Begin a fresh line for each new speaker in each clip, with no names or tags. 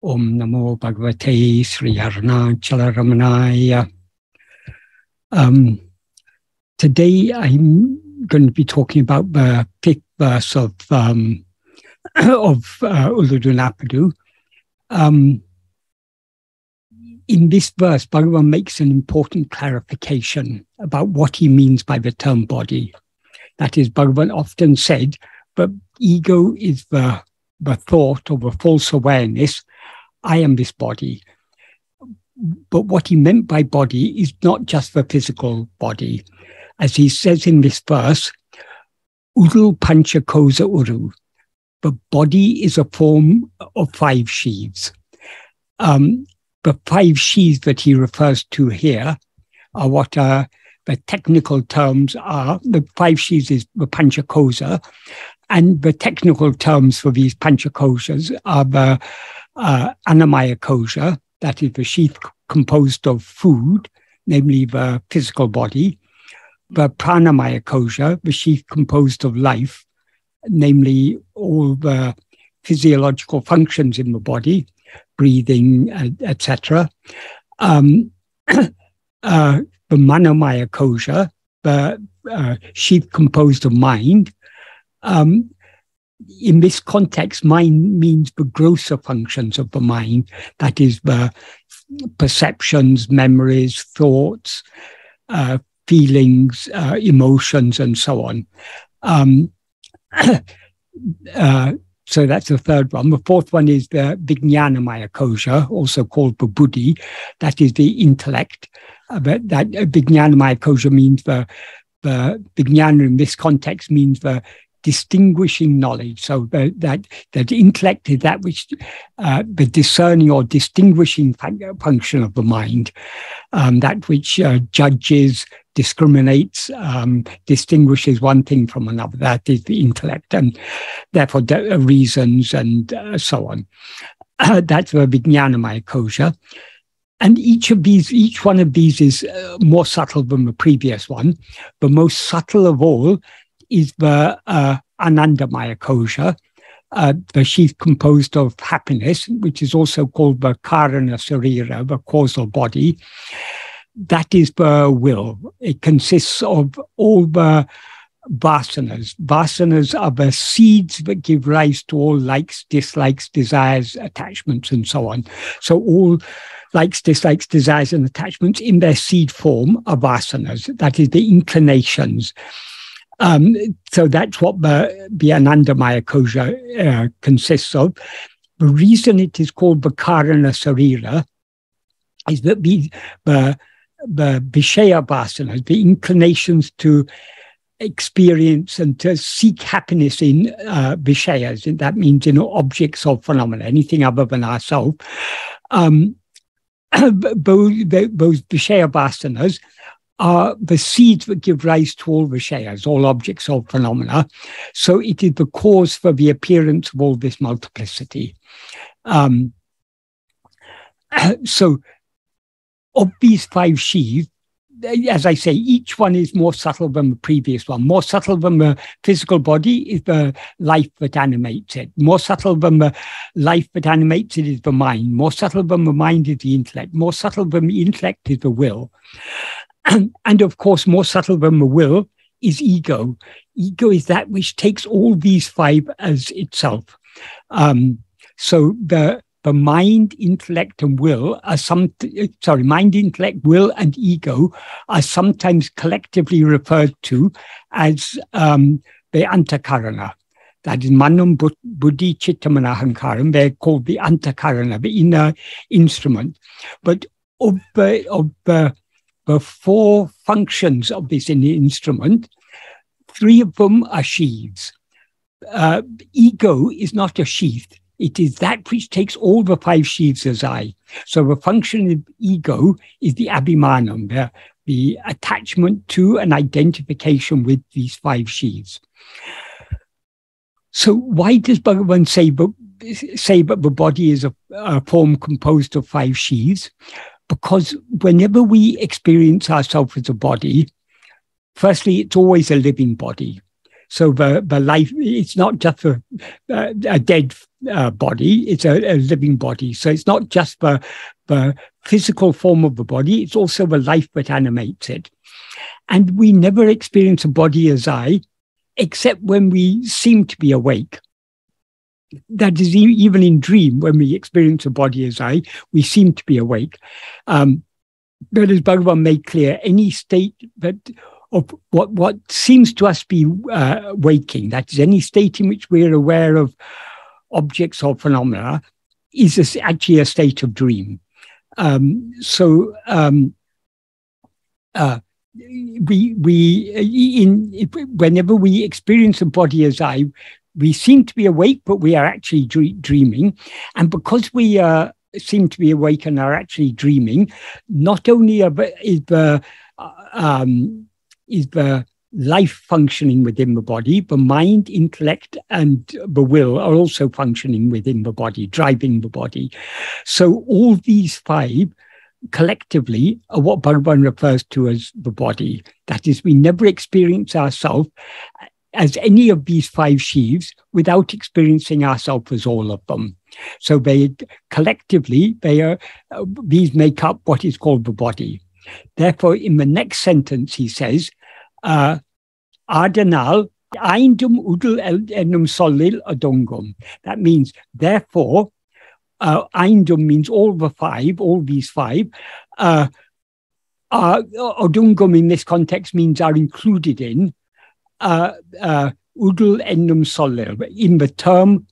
Om Namo Bhagavate Sri Ramana. Today I'm going to be talking about the fifth verse of Uḻḷadu Nāṛpadu. In this verse, Bhagavan makes an important clarification about what he means by the term body. That is, Bhagavan often said, but ego is the thought or the false awareness, I am this body. But what he meant by body is not just the physical body. As he says in this verse, uḍalpañca kōśa uru. The body is a form of 5 sheaths. The 5 sheaths that he refers to here are what the technical terms are. The 5 sheaths is the pañca kōśa, and the technical terms for these pañca kōśas are the annamaya kōśa, that is the sheath composed of food, namely the physical body, the pranamaya kōśa, the sheath composed of life, namely all the physiological functions in the body, breathing, etc. The manomaya kōśa, the sheath composed of mind. In this context, mind means the grosser functions of the mind, that is the perceptions, memories, thoughts, feelings, emotions, and so on. So that's the third one. The fourth one is the vijñānamaya kōśa, also called the buddhi, that is the intellect. That vijñānamaya kōśa means the vijñāna in this context means the distinguishing knowledge. So that intellect is that which the discerning or distinguishing function of the mind, that which judges, discriminates, distinguishes one thing from another. That is the intellect, and therefore reasons and so on. That's the vijñānamaya kōśa. And each one of these is more subtle than the previous one. The most subtle of all is the anandamaya kōśa, the sheath composed of happiness, which is also called the karana sarira, the causal body. That is the will. It consists of all the vasanas. Vasanas are the seeds that give rise to all likes, dislikes, desires, attachments, and so on. So all likes, dislikes, desires, and attachments in their seed form are vasanas. That is the inclinations. So that's what the anandamaya kōśa consists of. The reason it is called the karana sarira is that the vishaya vasanas, the inclinations to experience and to seek happiness in vishayas, and that means in objects of phenomena, anything other than ourselves. Those vishaya vasanas are the seeds that give rise to all vishayas, all objects of phenomena. So it is the cause for the appearance of all this multiplicity. So of these 5 sheaths, as I say, each one is more subtle than the previous one. More subtle than the physical body is the life that animates it. More subtle than the life that animates it is the mind. More subtle than the mind is the intellect. More subtle than the intellect is the will. And of course, more subtle than the will is ego. Ego is that which takes all these 5 as itself. So the mind, intellect, and will are mind, intellect, will, and ego are sometimes collectively referred to as the antakarana. That is manam, buddhi, chitta, mana, ahaṅkāram. They're called the antakarana, the inner instrument. But of the 4 functions of this inner instrument, 3 of them are sheaths. Ego is not a sheath. It is that which takes all the 5 sheaths as I. So the function of ego is the abhimanam, the attachment to and identification with these 5 sheaths. So why does Bhagavan say that the body is a form composed of 5 sheaths? Because whenever we experience ourselves as a body, firstly, it's always a living body. So the life, it's not just a dead body. It's a living body. So it's not just the physical form of the body, it's also the life that animates it. And we never experience a body as I, except when we seem to be awake. That is, even in dream, when we experience a body as I, we seem to be awake. But as Bhagavan made clear, any state that of what seems to us be waking, that is, any state in which we're aware of objects or phenomena, is actually a state of dream. Whenever we experience a body as I, we seem to be awake, but we are actually dreaming. And because we seem to be awake and are actually dreaming, not only is the life functioning within the body, the mind, intellect, and the will are also functioning within the body, driving the body. So all these five collectively are what Bhagavan refers to as the body. That is, we never experience ourselves as any of these five sheaves without experiencing ourselves as all of them. So they collectively, these make up what is called the body. Therefore, in the next sentence, he says, adaṉāl, aindum, uḍal, eṉṉum, sollil, oḍuṅgum. That means, therefore, aindum means all these five. Oḍuṅgum in this context means are included in uḍal, eṉṉum, sollil, in the term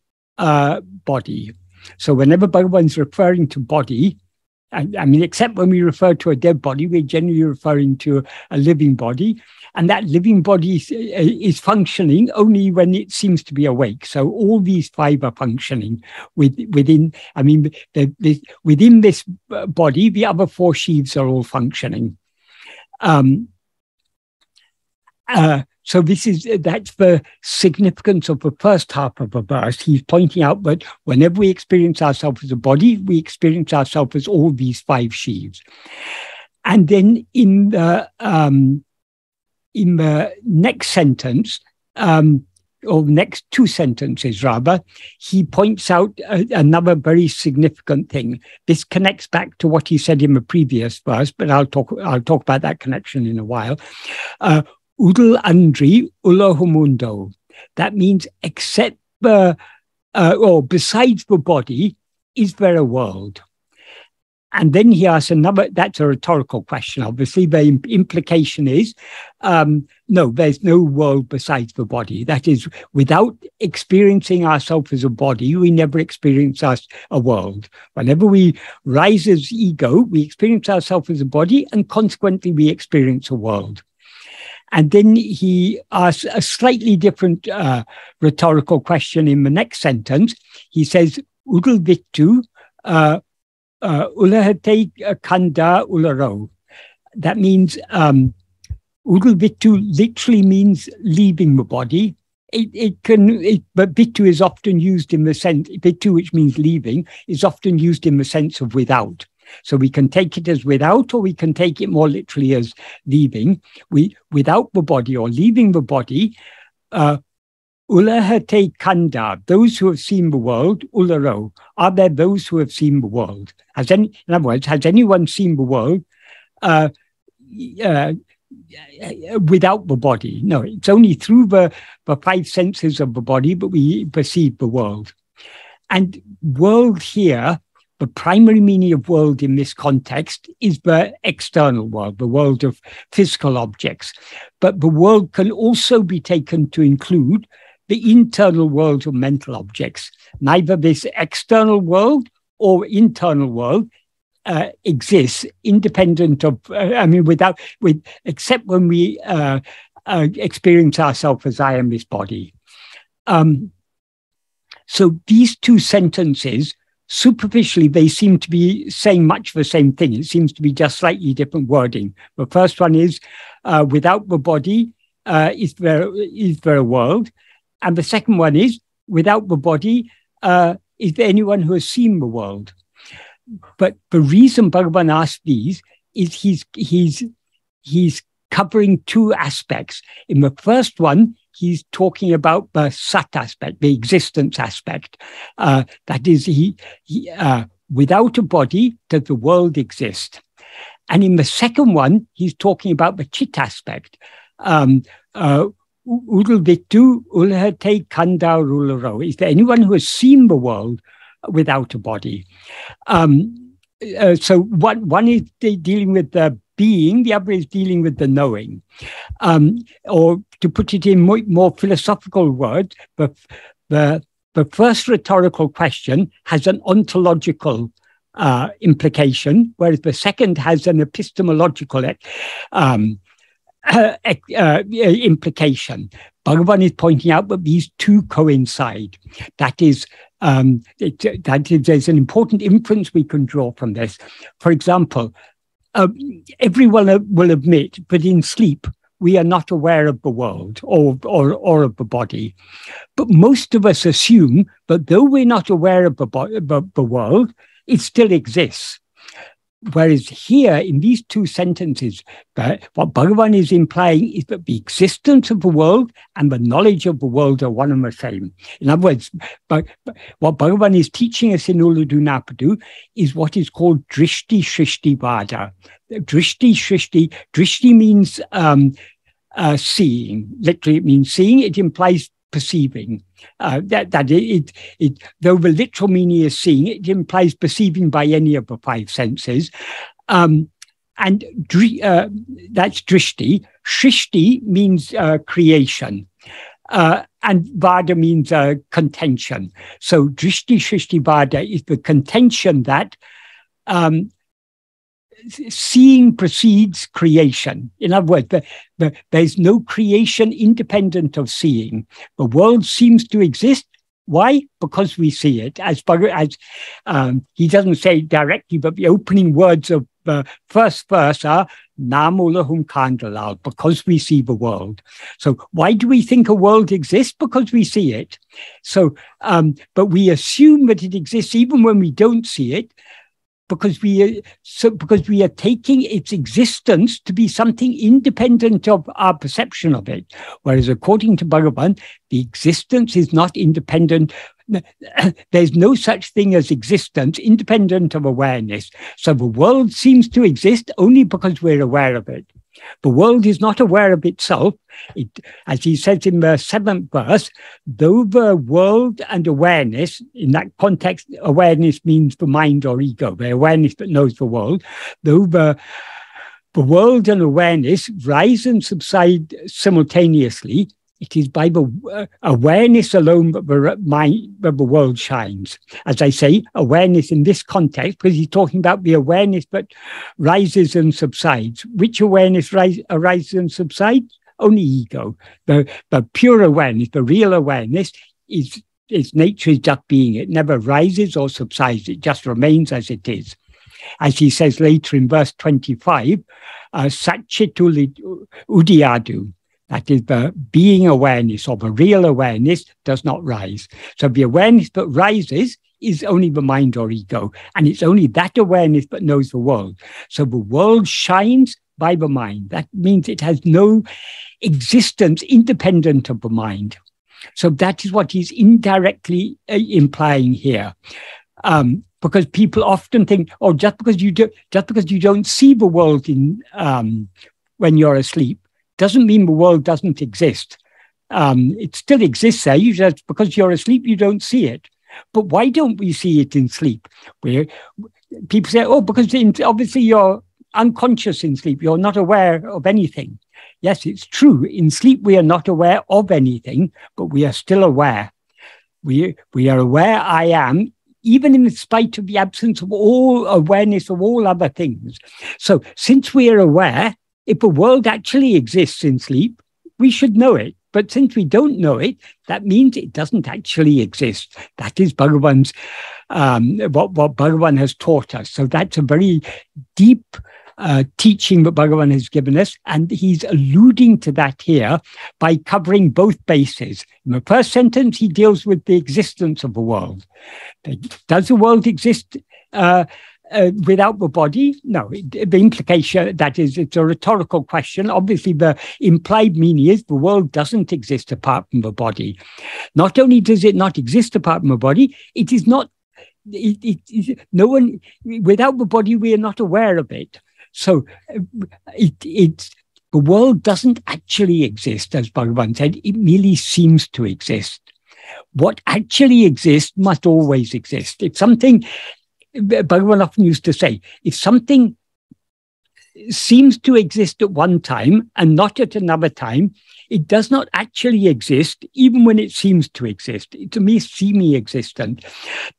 body. So whenever Bhagavan's referring to body, I mean, except when we refer to a dead body, we're generally referring to a living body. And that living body is functioning only when it seems to be awake. So all these five are functioning within this body. The other four sheaves are all functioning. So that's the significance of the first half of the verse. He's pointing out that whenever we experience ourselves as a body, we experience ourselves as all these five sheaves. And then in the next sentence, or next two sentences rather, he points out another very significant thing. This connects back to what he said in the previous verse, but I'll talk about that connection in a while. uḍalpañca, ulaham. That means except or besides the body, is there a world? And then he asks that's a rhetorical question, obviously. The implication is, no, there's no world besides the body. That is, without experiencing ourselves as a body, we never experience a world. Whenever we rise as ego, we experience ourselves as a body, and consequently we experience a world. And then he asks a slightly different rhetorical question in the next sentence. He says, uḍalviṭ, ṭulahattaik, kaṇḍā, ruḷarō. That means uḍalviṭ literally means leaving the body. But viṭu is often used in the sense, viṭu, which means leaving, is often used in the sense of without. So we can take it as without, or we can take it more literally as leaving. Without the body or leaving the body, ṭulahattaik, kaṇḍā, those who have seen the world, ruḷarō, are there those who have seen the world? In other words, has anyone seen the world without the body? No, it's only through the five senses of the body that we perceive the world. And world here, the primary meaning of world in this context is the external world, the world of physical objects. But the world can also be taken to include the internal world of mental objects. Neither this external world or internal world exists independent of, except when we experience ourselves as I am this body. So these two sentences, superficially, they seem to be saying much the same thing. It seems to be just slightly different wording. The first one is, without the body, is there a world? And the second one is, without the body, is there anyone who has seen the world? But the reason Bhagavan asked these is he's covering two aspects. In the first one, he's talking about the sat aspect, the existence aspect. That is, without a body, does the world exist? And in the second one, he's talking about the chit aspect. Uḍalviṭ, uḻḷadu kaṇḍā ruḷarō. Is there anyone who has seen the world without a body? So one is dealing with the being, the other is dealing with the knowing. Or to put it in more philosophical words, the first rhetorical question has an ontological implication, whereas the second has an epistemological implication. Bhagavan is pointing out that these two coincide. That is, there's an important inference we can draw from this. For example, everyone will admit that in sleep, we are not aware of the world or of the body. But most of us assume that though we're not aware of the world, it still exists. Whereas here, in these two sentences, what Bhagavan is implying is that the existence of the world and the knowledge of the world are one and the same. In other words, what Bhagavan is teaching us in Uḷḷadu Nāṛpadu is what is called drishti shrishti vada. Drishti means seeing. Literally, it means seeing. It implies perceiving. Though the literal meaning is seeing, it implies perceiving by any of the five senses. And that's drishti. Shrishti means creation. And vada means contention. So drishti shrishti vada is the contention that seeing precedes creation. In other words, there's no creation independent of seeing. The world seems to exist. Why? Because we see it. As he doesn't say it directly, but the opening words of the first verse are namulahum kaṇḍā, because we see the world. So why do we think a world exists? Because we see it. So, but we assume that it exists even when we don't see it, because we are taking its existence to be something independent of our perception of it. Whereas according to Bhagavan, the existence is not independent. There's no such thing as existence independent of awareness. So the world seems to exist only because we're aware of it. The world is not aware of itself. As he says in the 7th verse, though the world and awareness, in that context, awareness means the mind or ego, the awareness that knows the world, though the world and awareness rise and subside simultaneously, it is by the awareness alone that the world shines. As I say, awareness in this context, because he's talking about the awareness that rises and subsides. Which awareness arises and subsides? Only ego. The pure awareness, the real awareness, its nature is just being. It never rises or subsides. It just remains as it is. As he says later in verse 25, uḍalpañca. That is, the being awareness or the real awareness does not rise. So the awareness that rises is only the mind or ego. And it's only that awareness that knows the world. So the world shines by the mind. That means it has no existence independent of the mind. So that is what he's indirectly implying here. Because people often think, oh, just because you don't see the world when you're asleep, doesn't mean the world doesn't exist. It still exists there. Just because you're asleep, you don't see it. But why don't we see it in sleep? Where people say, oh, because obviously you're unconscious in sleep. You're not aware of anything. Yes, it's true. In sleep, we are not aware of anything, but we are still aware. We are aware I am, even in spite of the absence of all awareness of all other things. So since we are aware, if the world actually exists in sleep, we should know it. But since we don't know it, that means it doesn't actually exist. That is Bhagavan's, what Bhagavan has taught us. So that's a very deep teaching that Bhagavan has given us. And he's alluding to that here by covering both bases. In the first sentence, he deals with the existence of the world. Does the world exist without the body? No. The implication, that is, it's a rhetorical question. Obviously, the implied meaning is the world doesn't exist apart from the body. Not only does it not exist apart from the body, it is not. No one, without the body, we are not aware of it. So the world doesn't actually exist, as Bhagavan said. It merely seems to exist. What actually exists must always exist. If something, Bhagavan often used to say, if something seems to exist at one time and not at another time, it does not actually exist, even when it seems to exist. It's a mere semi-existent.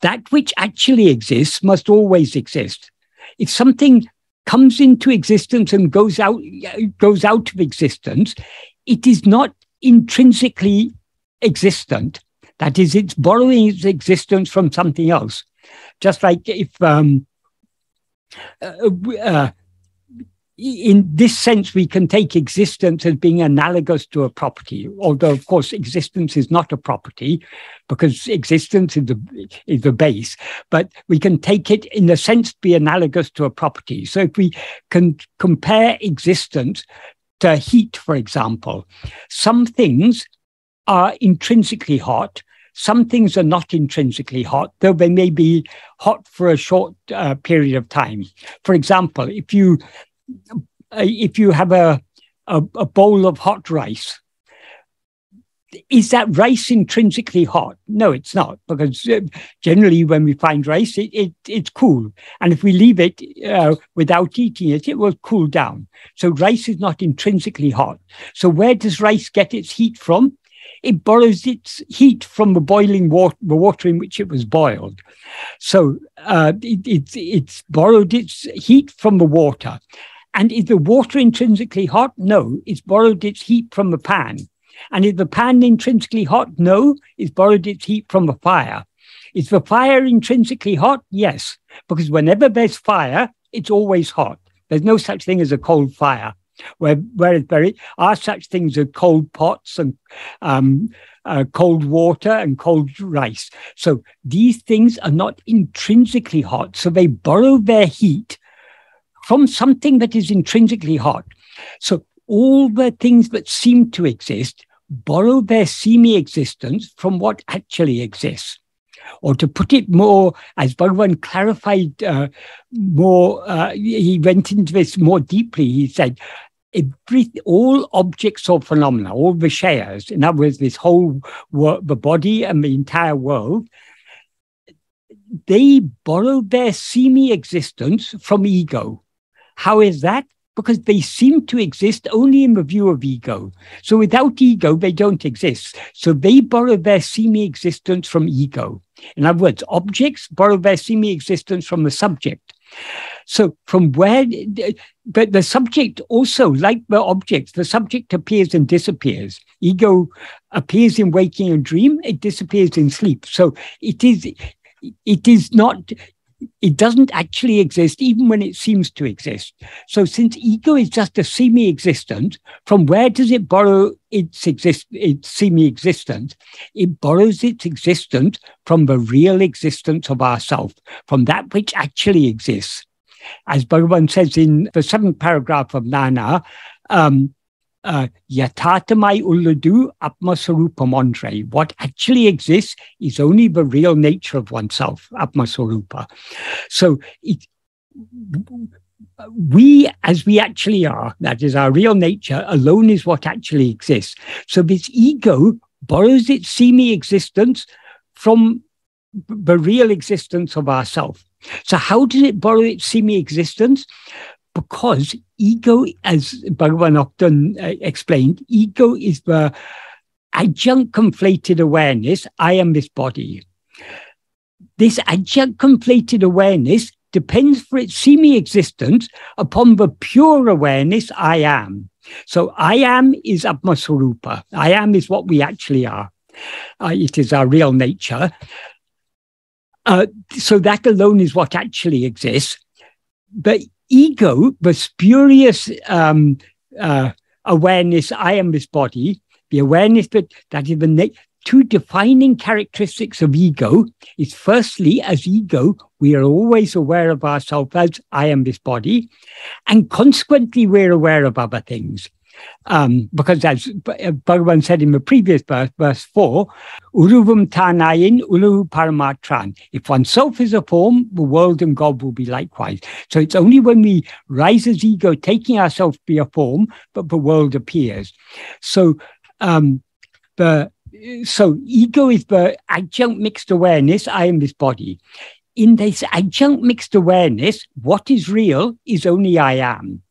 That which actually exists must always exist. If something comes into existence and goes out of existence, it is not intrinsically existent. That is, it's borrowing its existence from something else. Just like if, in this sense, we can take existence as being analogous to a property, although, of course, existence is not a property because existence is the base, but we can take it in a sense to be analogous to a property. So if we can compare existence to heat, for example, some things are intrinsically hot, some things are not intrinsically hot, though they may be hot for a short period of time. For example, if you have a bowl of hot rice, is that rice intrinsically hot? No, it's not, because generally when we find rice, it's cool. And if we leave it without eating it, it will cool down. So rice is not intrinsically hot. So where does rice get its heat from? It borrows its heat from the boiling water, the water in which it was boiled. So it's borrowed its heat from the water. And is the water intrinsically hot? No, it's borrowed its heat from the pan. And is the pan intrinsically hot? No, it's borrowed its heat from the fire. Is the fire intrinsically hot? Yes, because whenever there's fire, it's always hot. There's no such thing as a cold fire. Whereas there are such things as cold pots and cold water and cold rice. So these things are not intrinsically hot. So they borrow their heat from something that is intrinsically hot. So all the things that seem to exist borrow their semi-existence from what actually exists. Or to put it more, as Bhagavan clarified he went into this more deeply. He said, all objects or phenomena, all vishayas, in other words, this whole the body and the entire world, they borrow their semi-existence from ego. How is that? Because they seem to exist only in the view of ego. So without ego, they don't exist. So they borrow their semi-existence from ego. In other words, objects borrow their semi-existence from the subject. So from where, but the subject also, like the objects, the subject appears and disappears. Ego appears in waking and dream, it disappears in sleep. So it is not, it doesn't actually exist even when it seems to exist. So since ego is just a semi-existent, from where does it borrow its semi-existence? It borrows its existence from the real existence of ourself, from that which actually exists. As Bhagavan says in the 7th paragraph of Nāṇa, Yatātamai uḻḷadu Atmasvarūpamantre. What actually exists is only the real nature of oneself, Atmasvarupa. So we, as we actually are, that is our real nature, alone is what actually exists. So this ego borrows its semi-existence from the real existence of ourself. So how does it borrow its semi-existence? Because ego, as Bhagavan often explained, ego is the adjunct conflated awareness, I am this body. This adjunct conflated awareness depends for its semi-existence upon the pure awareness, I am. So I am is Atmasvarupa. I am is what we actually are. It is our real nature. So that alone is what actually exists. But ego, the spurious awareness, I am this body, the awareness that is two defining characteristics of ego is, firstly, as ego, we are always aware of ourselves as I am this body, and consequently we're aware of other things. Because as Bhagavan said in the previous verse, verse 4, uḍalpañca uḷḷadu Nāṛpadu. If oneself is a form, the world and God will be likewise. So it's only when we rise as ego, taking ourselves to be a form, but the world appears. So ego is the adjunct mixed awareness, I am this body. In this adjunct mixed awareness, what is real is only I am.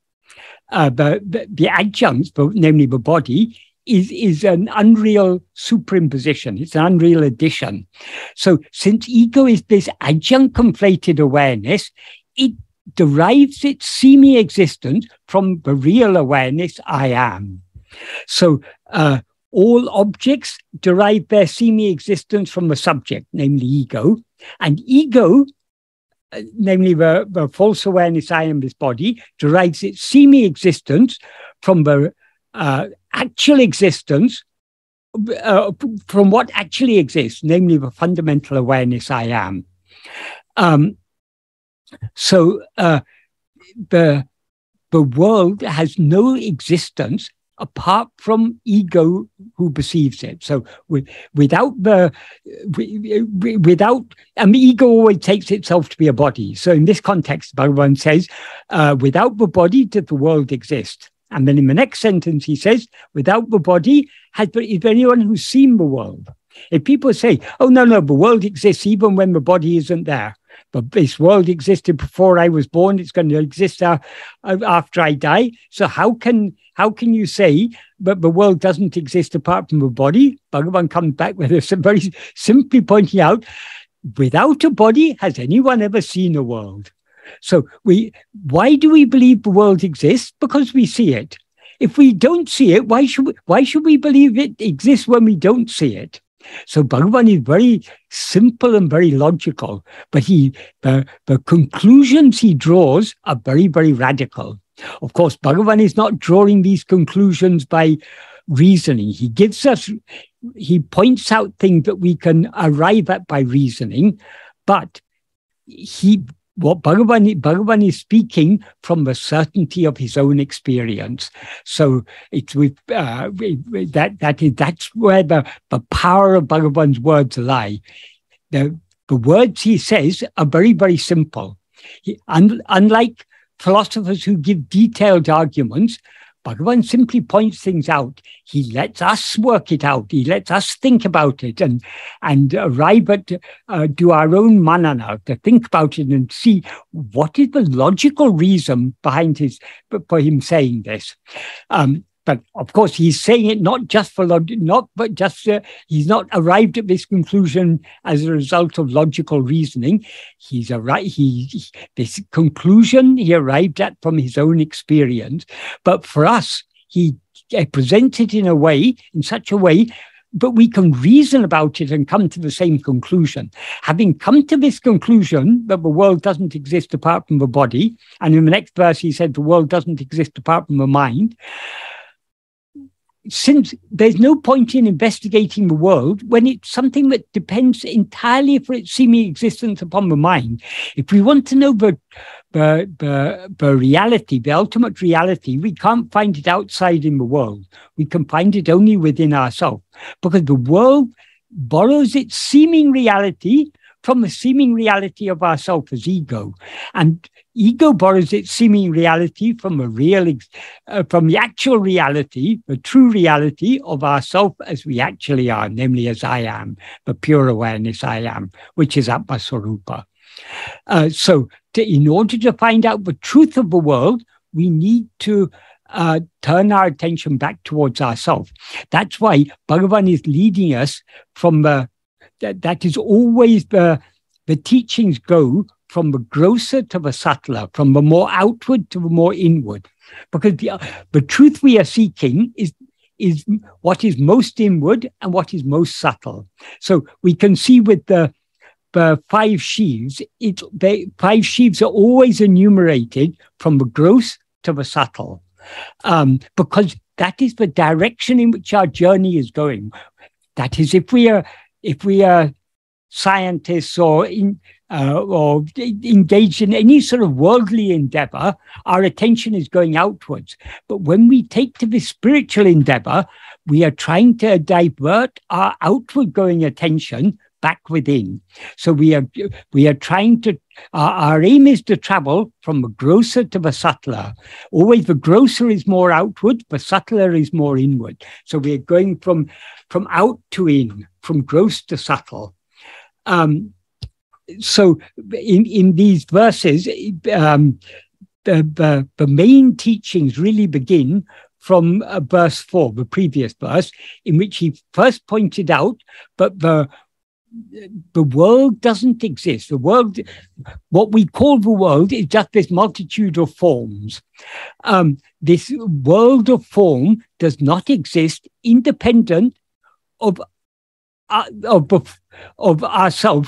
The adjuncts, namely the body, is an unreal superimposition. It's an unreal addition. So since ego is this adjunct conflated awareness, it derives its seeming existence from the real awareness I am. So all objects derive their seeming existence from the subject, namely ego, and ego, namely the false awareness I am this body, derives its seeming existence from the actual existence, from what actually exists, namely the fundamental awareness I am. So the world has no existence apart from ego who perceives it. So ego always takes itself to be a body. So in this context, Bhagavan says, without the body does the world exist. And then in the next sentence, he says, without the body, is there anyone who's seen the world? If people say, oh, no, the world exists even when the body isn't there. But this world existed before I was born. It's going to exist after I die. So how can you say that the world doesn't exist apart from the body? Bhagavan comes back with us very simply pointing out, without a body, has anyone ever seen a world? So why do we believe the world exists? Because we see it. If we don't see it, why should we believe it exists when we don't see it? So Bhagavan is very simple and very logical, but the conclusions he draws are very, very radical. Of course, Bhagavan is not drawing these conclusions by reasoning. He points out things that we can arrive at by reasoning, but what Bhagavan is speaking from the certainty of his own experience. So it's that's where the power of Bhagavan's words lie. The words he says are very, very simple. Unlike philosophers who give detailed arguments, Bhagavan simply points things out. He lets us work it out. He lets us think about it and arrive at, do our own manana, to think about it and see what is the logical reason behind for him saying this. But of course, he's saying it not just for he's not arrived at this conclusion as a result of logical reasoning. This conclusion he arrived at from his own experience. But for us, he presents it in such a way, but we can reason about it and come to the same conclusion. Having come to this conclusion that the world doesn't exist apart from the body, and in the next verse he said the world doesn't exist apart from the mind. Since there's no point in investigating the world when it's something that depends entirely for its seeming existence upon the mind. If we want to know the reality, the ultimate reality, we can't find it outside in the world. We can find it only within ourselves, because the world borrows its seeming reality from the seeming reality of ourself as ego, and ego borrows its seeming reality from from the actual reality, the true reality of ourself as we actually are, namely as I am, the pure awareness I am, which is Atma Swarupa. So in order to find out the truth of the world, we need to turn our attention back towards ourselves. That's why Bhagavan is leading us from that is always the teachings go from the grosser to the subtler, from the more outward to the more inward. Because the truth we are seeking is what is most inward and what is most subtle. So we can see with the 5 sheaves, the 5 sheaves are always enumerated from the gross to the subtle, because that is the direction in which our journey is going. That is, if we are scientists or engaged in any sort of worldly endeavor, our attention is going outwards. But when we take to this spiritual endeavor, we are trying to divert our outward going attention back within. So we are trying to, our aim is to travel from the grosser to the subtler. Always the grosser is more outward, the subtler is more inward. So we are going from out to in, from gross to subtle. So in these verses, the main teachings really begin from verse 4, the previous verse, in which he first pointed out, but the world doesn't exist. The world, what we call the world, is just this multitude of forms. This world of form does not exist independent of ourselves,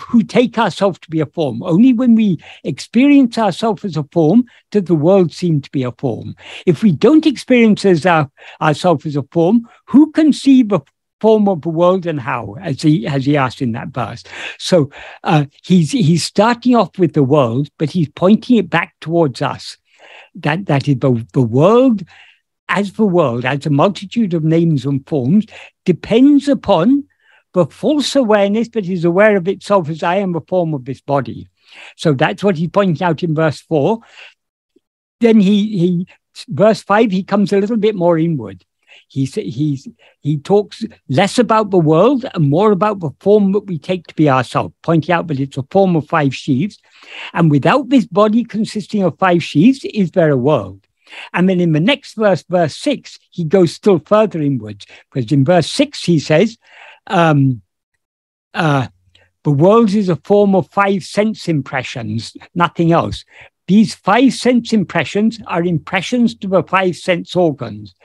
who take ourselves to be a form. Only when we experience ourselves as a form does the world seem to be a form. If we don't experience ourselves as a form, who can see the form of the world and how, as he asked in that verse? So he's starting off with the world, but he's pointing it back towards us. That is the world, as a multitude of names and forms, depends upon the false awareness that is aware of itself as I am the form of this body. So that's what he points out in verse 4. Then verse 5, he comes a little bit more inward. He talks less about the world and more about the form that we take to be ourselves, pointing out that it's a form of 5 sheaves. And without this body consisting of 5 sheaves, is there a world? And then in the next verse, verse 6, he goes still further inwards, because in verse 6 he says, the world is a form of 5 sense impressions, nothing else. These 5 sense impressions are impressions to the 5 sense organs.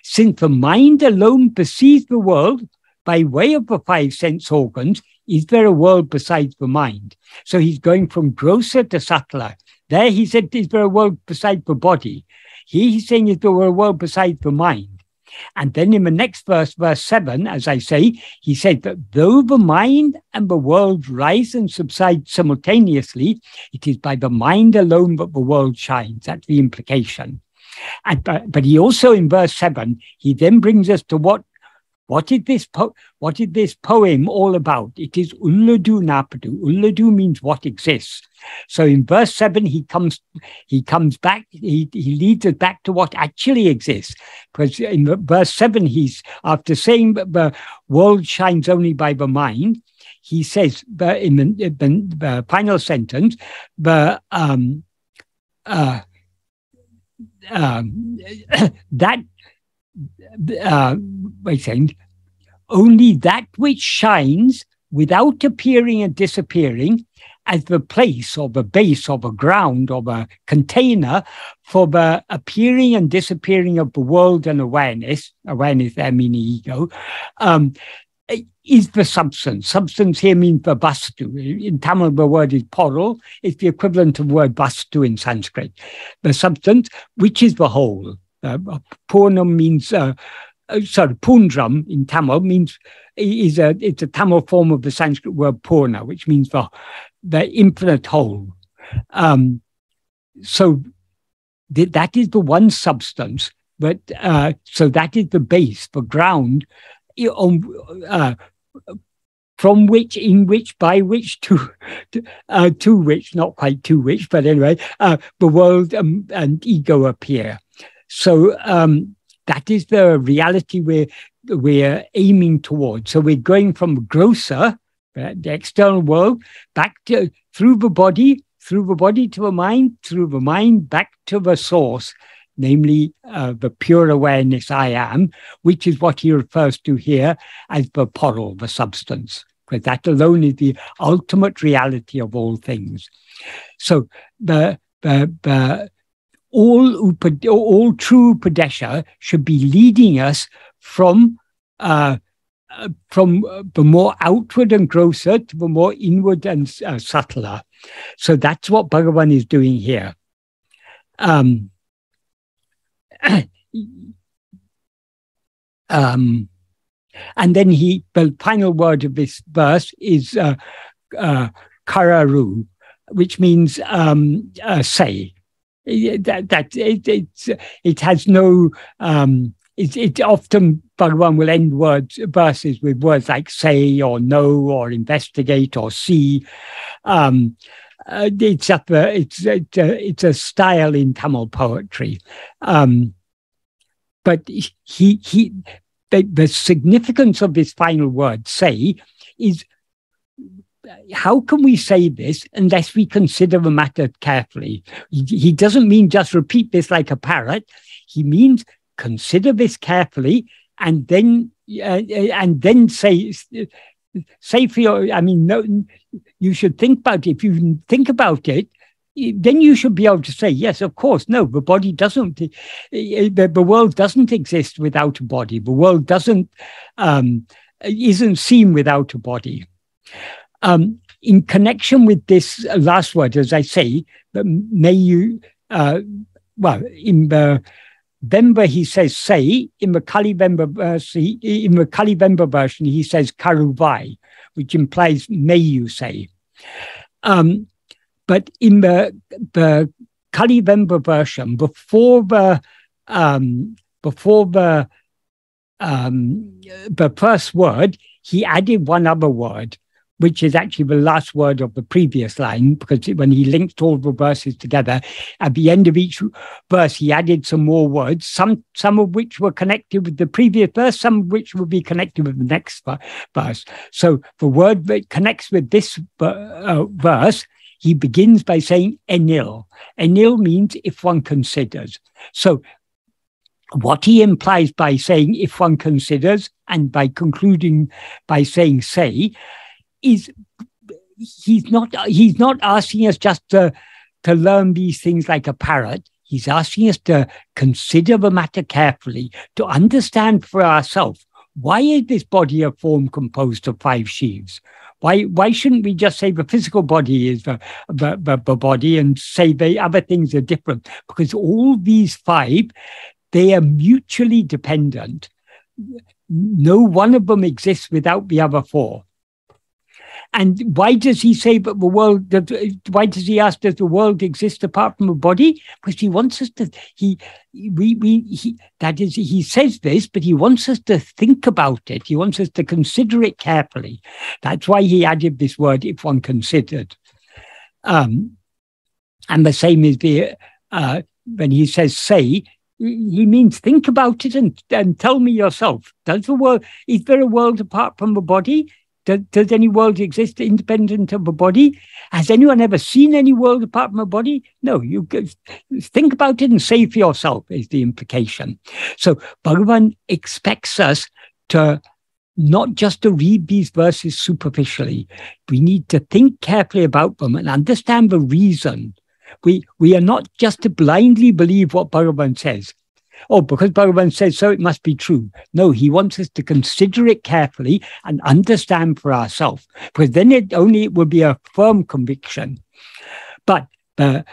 Since the mind alone perceives the world by way of the 5 sense organs, is there a world besides the mind? So he's going from grosser to subtler. There he said, is there a world besides the body? Here he's saying, is there a world besides the mind? And then in the next verse, verse 7, as I say, he said that though the mind and the world rise and subside simultaneously, it is by the mind alone that the world shines. That's the implication. But he also, in verse 7, he then brings us to what is this poem all about? It is Uḻḷadu Nāṛpadu. Uḻḷadu means what exists. So in verse 7, he comes back, he leads us back to what actually exists. Because in verse 7, he's, after saying that the world shines only by the mind, he says in the final sentence, that by saying, only that which shines without appearing and disappearing as the place or the base or the ground or the container for the appearing and disappearing of the world and awareness there meaning ego, is the substance. Substance here means the vastu. In Tamil, the word is porul. It's the equivalent of the word vastu in Sanskrit. The substance, which is the whole. Purnam means, pundram in Tamil means, it's a Tamil form of the Sanskrit word purna, which means the infinite whole. So that is the one substance, but so that is the base, the ground, from which, in which, by which, to which, not quite to which, but anyway, the world and ego appear. So that is the reality we're aiming towards. So we're going from grosser, the external world, back to through the body to the mind, through the mind back to the source, namely the pure awareness I am, which is what he refers to here as the porul, the substance, because that alone is the ultimate reality of all things. So all true Upadesha should be leading us from the more outward and grosser to the more inward and subtler. So that's what Bhagavan is doing here. And then the final word of this verse is kaṛaṟu, which means say. It has no. It often Bhagavan will end verses with words like say or know or investigate or see. It's a style in Tamil poetry, but the significance of this final word say is, how can we say this unless we consider the matter carefully? He doesn't mean just repeat this like a parrot. He means consider this carefully and then say for your. I mean, no, you should think about it. If you think about it, then you should be able to say, yes, of course, no, the body doesn't. The world doesn't exist without a body. The world isn't seen without a body. In connection with this last word, as I say, may you, in the Vemba he says say, in the Kali Vemba version he says karuvai, which implies may you say. But in the Kali Vemba version, before the first word, he added one other word, which is actually the last word of the previous line, because when he linked all the verses together, at the end of each verse, he added some more words, some of which were connected with the previous verse, some of which will be connected with the next verse. So the word that connects with this verse, he begins by saying eṉṇum. Eṉṇum means if one considers. So what he implies by saying if one considers, and by concluding by saying say, is he's not asking us just to learn these things like a parrot. He's asking us to consider the matter carefully, to understand for ourselves, why is this body a form composed of 5 sheaves? Why shouldn't we just say the physical body is the body and say the other things are different? Because all these 5, they are mutually dependent. No one of them exists without the other 4. And why does he say that the world? Why does he ask, does the world exist apart from a body? Because he wants us to. He says this, but he wants us to think about it. He wants us to consider it carefully. That's why he added this word, if one considered. And the same is when he says say. He means think about it and tell me yourself. Is there a world apart from the body? Does any world exist independent of a body? Has anyone ever seen any world apart from a body? No, you think about it and say for yourself is the implication. So Bhagavan expects us to not just to read these verses superficially. We need to think carefully about them and understand the reason. We are not just to blindly believe what Bhagavan says. Oh, because Bhagavan says so, it must be true. No, he wants us to consider it carefully and understand for ourselves, because then it will be a firm conviction. But the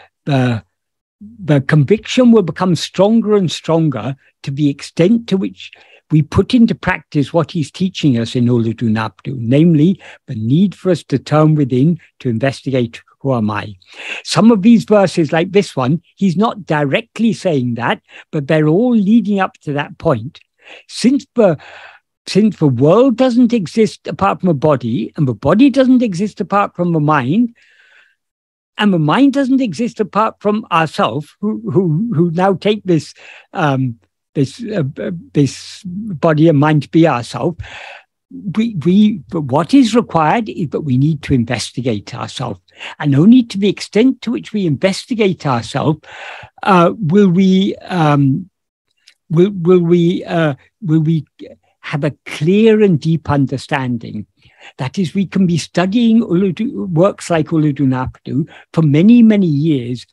conviction will become stronger and stronger to the extent to which we put into practice what he's teaching us in Uḻḷadu Nāṛpadu, namely the need for us to turn within to investigate who am I. Some of these verses, like this one, he's not directly saying that, but they're all leading up to that point. Since the world doesn't exist apart from a body, and the body doesn't exist apart from the mind, and the mind doesn't exist apart from ourselves, who now take this body and mind to be ourselves. What is required is that we need to investigate ourselves, and only to the extent to which we investigate ourselves will we have a clear and deep understanding. That is, we can be studying works like Uḻḷadu Nāṛpadu for many, many years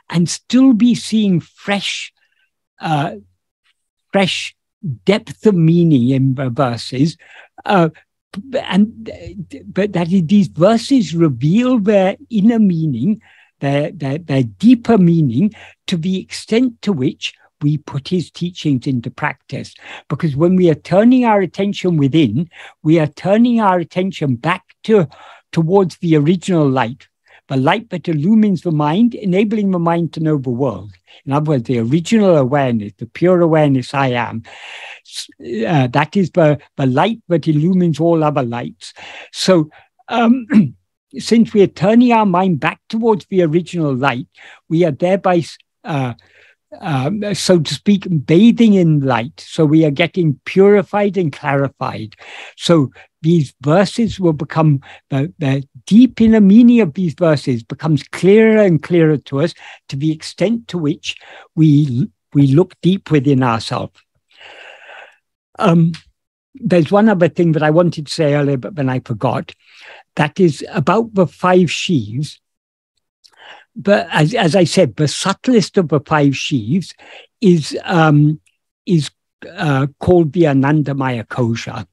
and still be seeing fresh depth of meaning in the verses, but that is, these verses reveal their inner meaning, their deeper meaning, to the extent to which we put his teachings into practice. Because when we are turning our attention within, we are turning our attention back towards the original light, the light that illumines the mind, enabling the mind to know the world. In other words, the original awareness, the pure awareness I am. That is the light that illumines all other lights. So since we are turning our mind back towards the original light, we are thereby, so to speak, bathing in light. So we are getting purified and clarified. So these verses will become, the deep inner meaning of these verses becomes clearer and clearer to us, to the extent to which we look deep within ourselves. There's one other thing that I wanted to say earlier, but then I forgot. That is about the 5 sheaves. But as I said, the subtlest of the 5 sheaves is called the Anandamaya kōśa.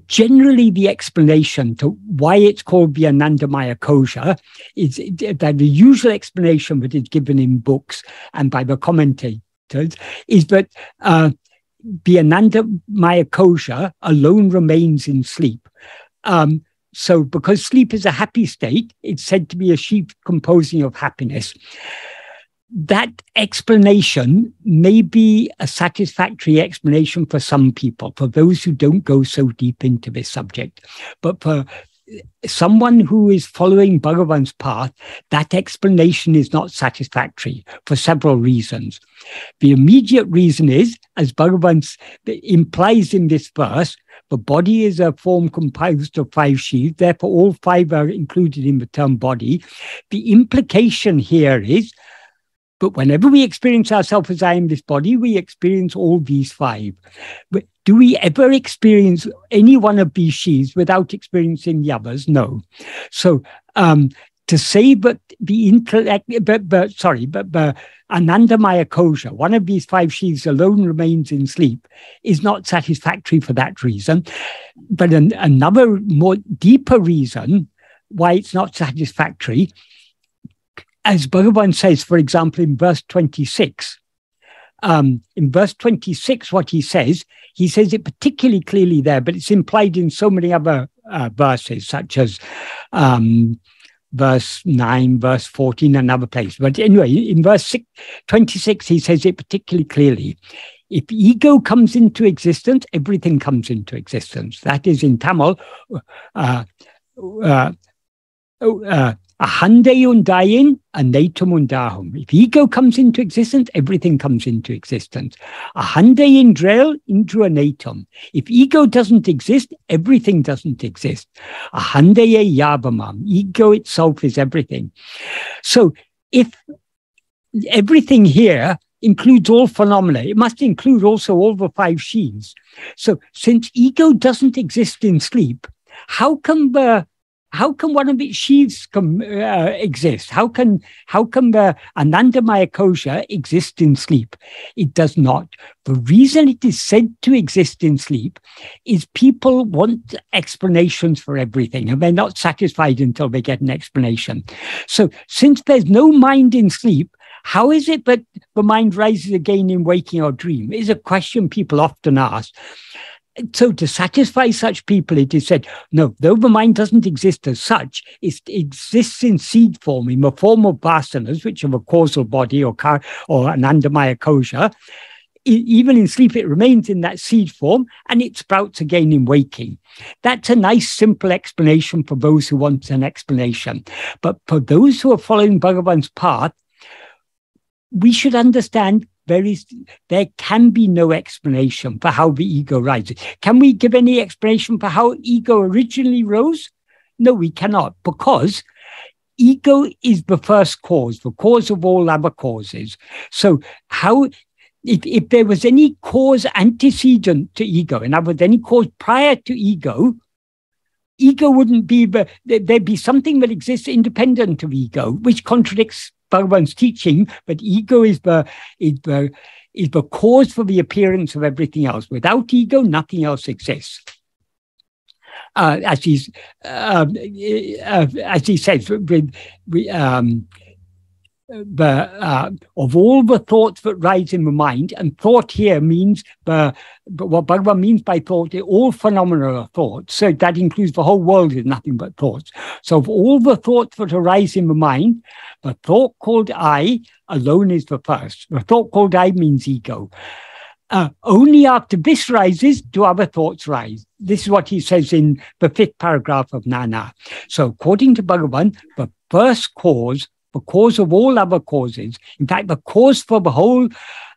Generally, the explanation to why it's called the Anandamaya kōśa is that the usual explanation that is given in books and by the commentators is that the Anandamaya kōśa alone remains in sleep. So because sleep is a happy state, it's said to be a sheep composing of happiness. That explanation may be a satisfactory explanation for some people, for those who don't go so deep into this subject. But for someone who is following Bhagavan's path, that explanation is not satisfactory for several reasons. The immediate reason is, as Bhagavan implies in this verse, the body is a form composed of 5 sheaves, therefore all 5 are included in the term body. The implication here is, but whenever we experience ourselves as I am this body, we experience all these 5. But do we ever experience any one of these sheaves without experiencing the others? No. So to say that the intellect, but the Anandamaya kōśa, one of these 5 sheaves alone remains in sleep, is not satisfactory for that reason. But another more deeper reason why it's not satisfactory, as Bhagavan says, for example, in verse 26, what he says it particularly clearly there, but it's implied in so many other verses, such as verse 9, verse 14, another place. But anyway, in verse 26, he says it particularly clearly. If ego comes into existence, everything comes into existence. That is in Tamil, ahande undayin, anetum undahum. If ego comes into existence, everything comes into existence. Ahande indrel, indru anetum. If ego doesn't exist, everything doesn't exist. Ahande yabamam. Ego itself is everything. So if everything here includes all phenomena, it must include also all the 5 sheaves. So since ego doesn't exist in sleep, how can one of its sheaves exist? How can the Anandamaya kōśa exist in sleep? It does not. The reason it is said to exist in sleep is people want explanations for everything, and they're not satisfied until they get an explanation. So since there's no mind in sleep, how is it that the mind rises again in waking or dream? It is a question people often ask. So to satisfy such people, it is said, no, though the mind doesn't exist as such, it exists in seed form, in the form of vasanas, which are a causal body or Anandamaya kōśa. Even in sleep, it remains in that seed form, and it sprouts again in waking. That's a nice, simple explanation for those who want an explanation. But for those who are following Bhagavan's path, we should understand there can be no explanation for how the ego rises. Can we give any explanation for how ego originally rose? No, we cannot, because ego is the first cause, the cause of all other causes. So if there was any cause antecedent to ego, in other words, any cause prior to ego wouldn't be, there'd be something that exists independent of ego, which contradicts Bhagavan's teaching, but ego is the cause for the appearance of everything else. Without ego, nothing else exists. As he says, of all the thoughts that rise in the mind, and thought here means what Bhagavan means by thought, all phenomena are thoughts. So that includes the whole world is nothing but thoughts. So of all the thoughts that arise in the mind, the thought called I alone is the first. The thought called I means ego. Only after this rises do other thoughts rise. This is what he says in the 5th paragraph of Nāṇa. So according to Bhagavan, the first cause, the cause of all other causes, in fact, the cause for the whole,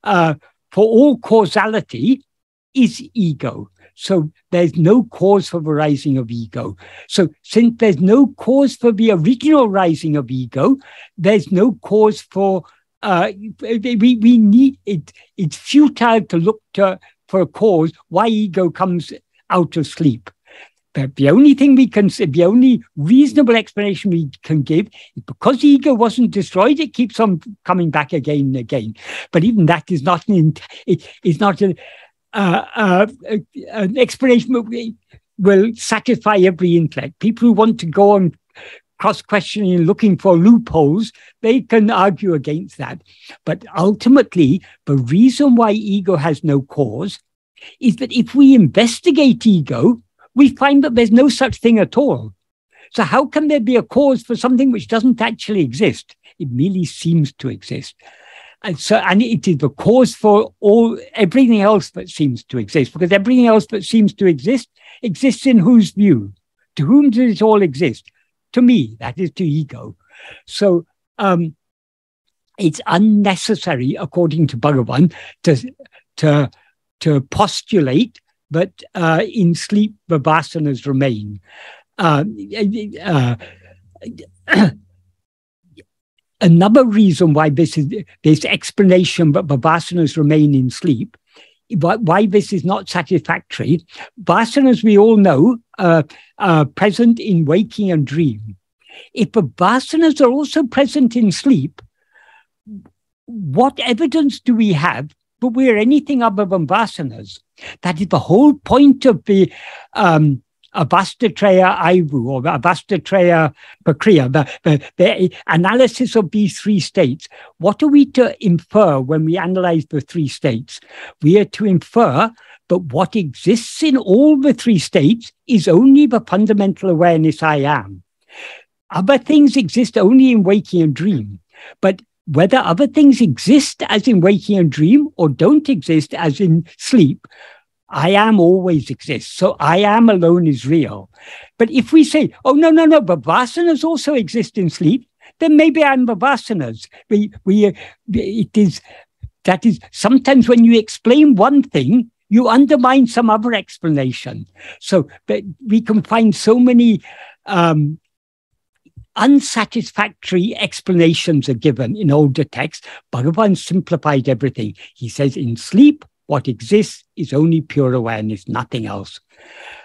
for all causality is ego. So there's no cause for the rising of ego. So since there's no cause for the original rising of ego, there's no cause for, we need it. It's futile to look for a cause why ego comes out of sleep. But the only thing we can say, the only reasonable explanation we can give is because ego wasn't destroyed, it keeps on coming back again and again. But even that is not an explanation that will satisfy every intellect. People who want to go on cross-questioning and looking for loopholes, they can argue against that. But ultimately, the reason why ego has no cause is that if we investigate ego, we find that there's no such thing at all. So how can there be a cause for something which doesn't actually exist? It merely seems to exist. And it is the cause for everything else that seems to exist, because everything else that seems to exist exists in whose view? To whom does it all exist? To me, that is to ego. So it's unnecessary, according to Bhagavan, to postulate but in sleep, the vasanas remain. Another reason why this explanation that the vasanas remain in sleep, why this is not satisfactory, vasanas, we all know, are present in waking and dream. If the vasanas are also present in sleep, what evidence do we have that we're anything other than vasanas? That is the whole point of the Avastatreya Aivu, or Avastatreya Prakriya, the analysis of these three states. What are we to infer when we analyze the three states? We are to infer that what exists in all the three states is only the fundamental awareness I am. Other things exist only in waking and dream, but whether other things exist as in waking and dream or don't exist as in sleep, I am always exists. So I am alone is real. But if we say, oh, no, but vasanas also exist in sleep, then maybe I'm the vasanas. That is, sometimes when you explain one thing, you undermine some other explanation. So we can find so many unsatisfactory explanations are given in older texts. Bhagavan simplified everything. He says in sleep, what exists is only pure awareness, nothing else.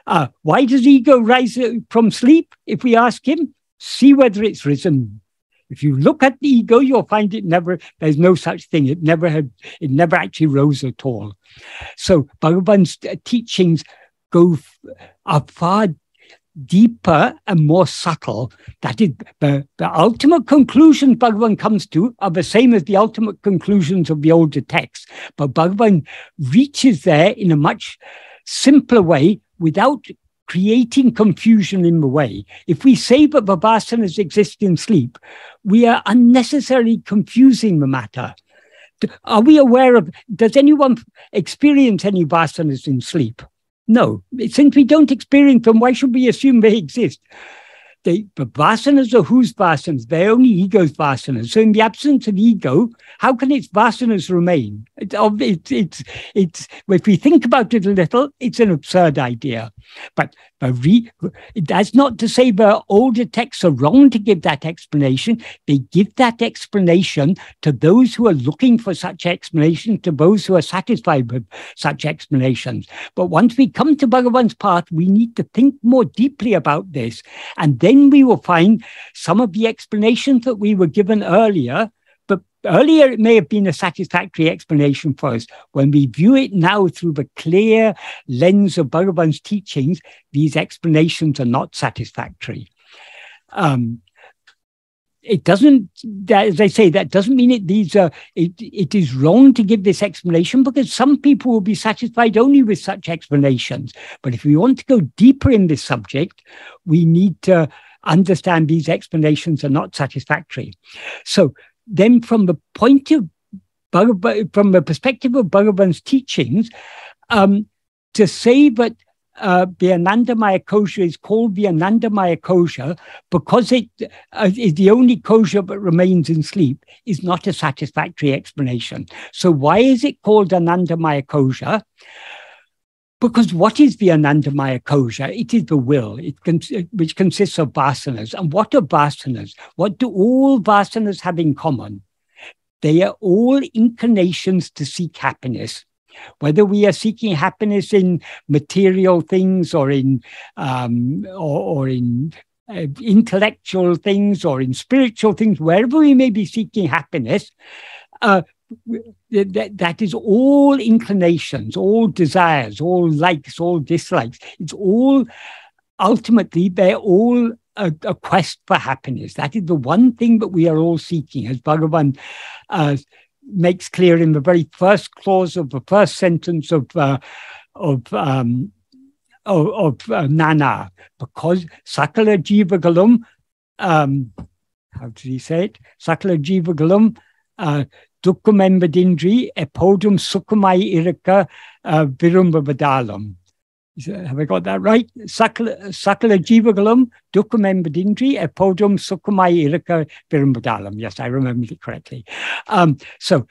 Why does ego rise from sleep? If we ask him, see whether it's risen. If you look at the ego, you'll find there's no such thing. It never actually rose at all. So Bhagavan's teachings are far deeper and more subtle. That is, the ultimate conclusions Bhagavan comes to are the same as the ultimate conclusions of the older texts. But Bhagavan reaches there in a much simpler way without creating confusion in the way. If we say that the vasanas exist in sleep, we are unnecessarily confusing the matter. Are we aware of, does anyone experience any vasanas in sleep? No. Since we don't experience them, why should we assume they exist? The vasanas are whose vasanas? They're only ego's vasanas. So in the absence of ego, how can its vasanas remain? If we think about it a little, it's an absurd idea. But that's not to say the older texts are wrong to give that explanation. They give that explanation to those who are looking for such explanations, to those who are satisfied with such explanations. But once we come to Bhagavan's path, we need to think more deeply about this. And then we will find some of the explanations that we were given earlier. But earlier, it may have been a satisfactory explanation for us. When we view it now through the clear lens of Bhagavan's teachings, these explanations are not satisfactory. it doesn't, as I say, that doesn't mean it is wrong to give this explanation, because some people will be satisfied only with such explanations. But if we want to go deeper in this subject, we need to understand these explanations are not satisfactory. So then from the perspective of Bhagavan's teachings, to say that the Anandamaya kōśa is called the Anandamaya kōśa because it is the only kōśa that remains in sleep is not a satisfactory explanation. So why is it called Anandamaya kōśa? Because what is the Anandamaya kōśa? It is the will, which consists of vasanas. And what are vasanas? What do all vasanas have in common? They are all inclinations to seek happiness. Whether we are seeking happiness in material things or in intellectual things or in spiritual things, wherever we may be seeking happiness, that is all inclinations, all desires, all likes, all dislikes. It's all, ultimately, they're all a quest for happiness. That is the one thing that we are all seeking, as Bhagavan makes clear in the very first clause of the first sentence of Nana, because sakala jivagalum, how does he say it? Sakala jivagalum dukkamembadindri epodum sukhamai iraka viruvadaṇā. Have I got that right? Sakala jivagalum dukkamembadindri epodum sukhamai iraka viruvadaṇā. Yes, I remembered it correctly. So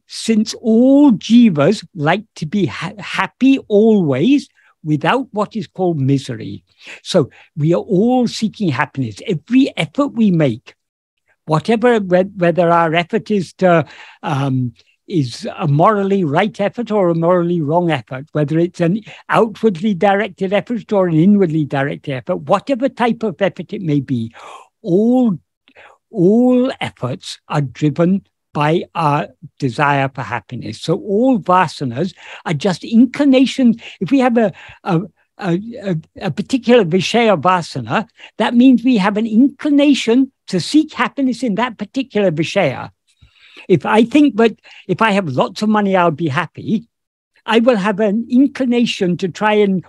since all jivas like to be happy always, without what is called misery. So we are all seeking happiness. Every effort we make, whatever, whether our effort is a morally right effort or a morally wrong effort, whether it's an outwardly directed effort or an inwardly directed effort, whatever type of effort it may be, all efforts are driven by our desire for happiness. So all vasanas are just inclinations. If we have a particular Vishaya vasana, that means we have an inclination to seek happiness in that particular Vishaya. If I think that if I have lots of money, I'll be happy, I will have an inclination to try and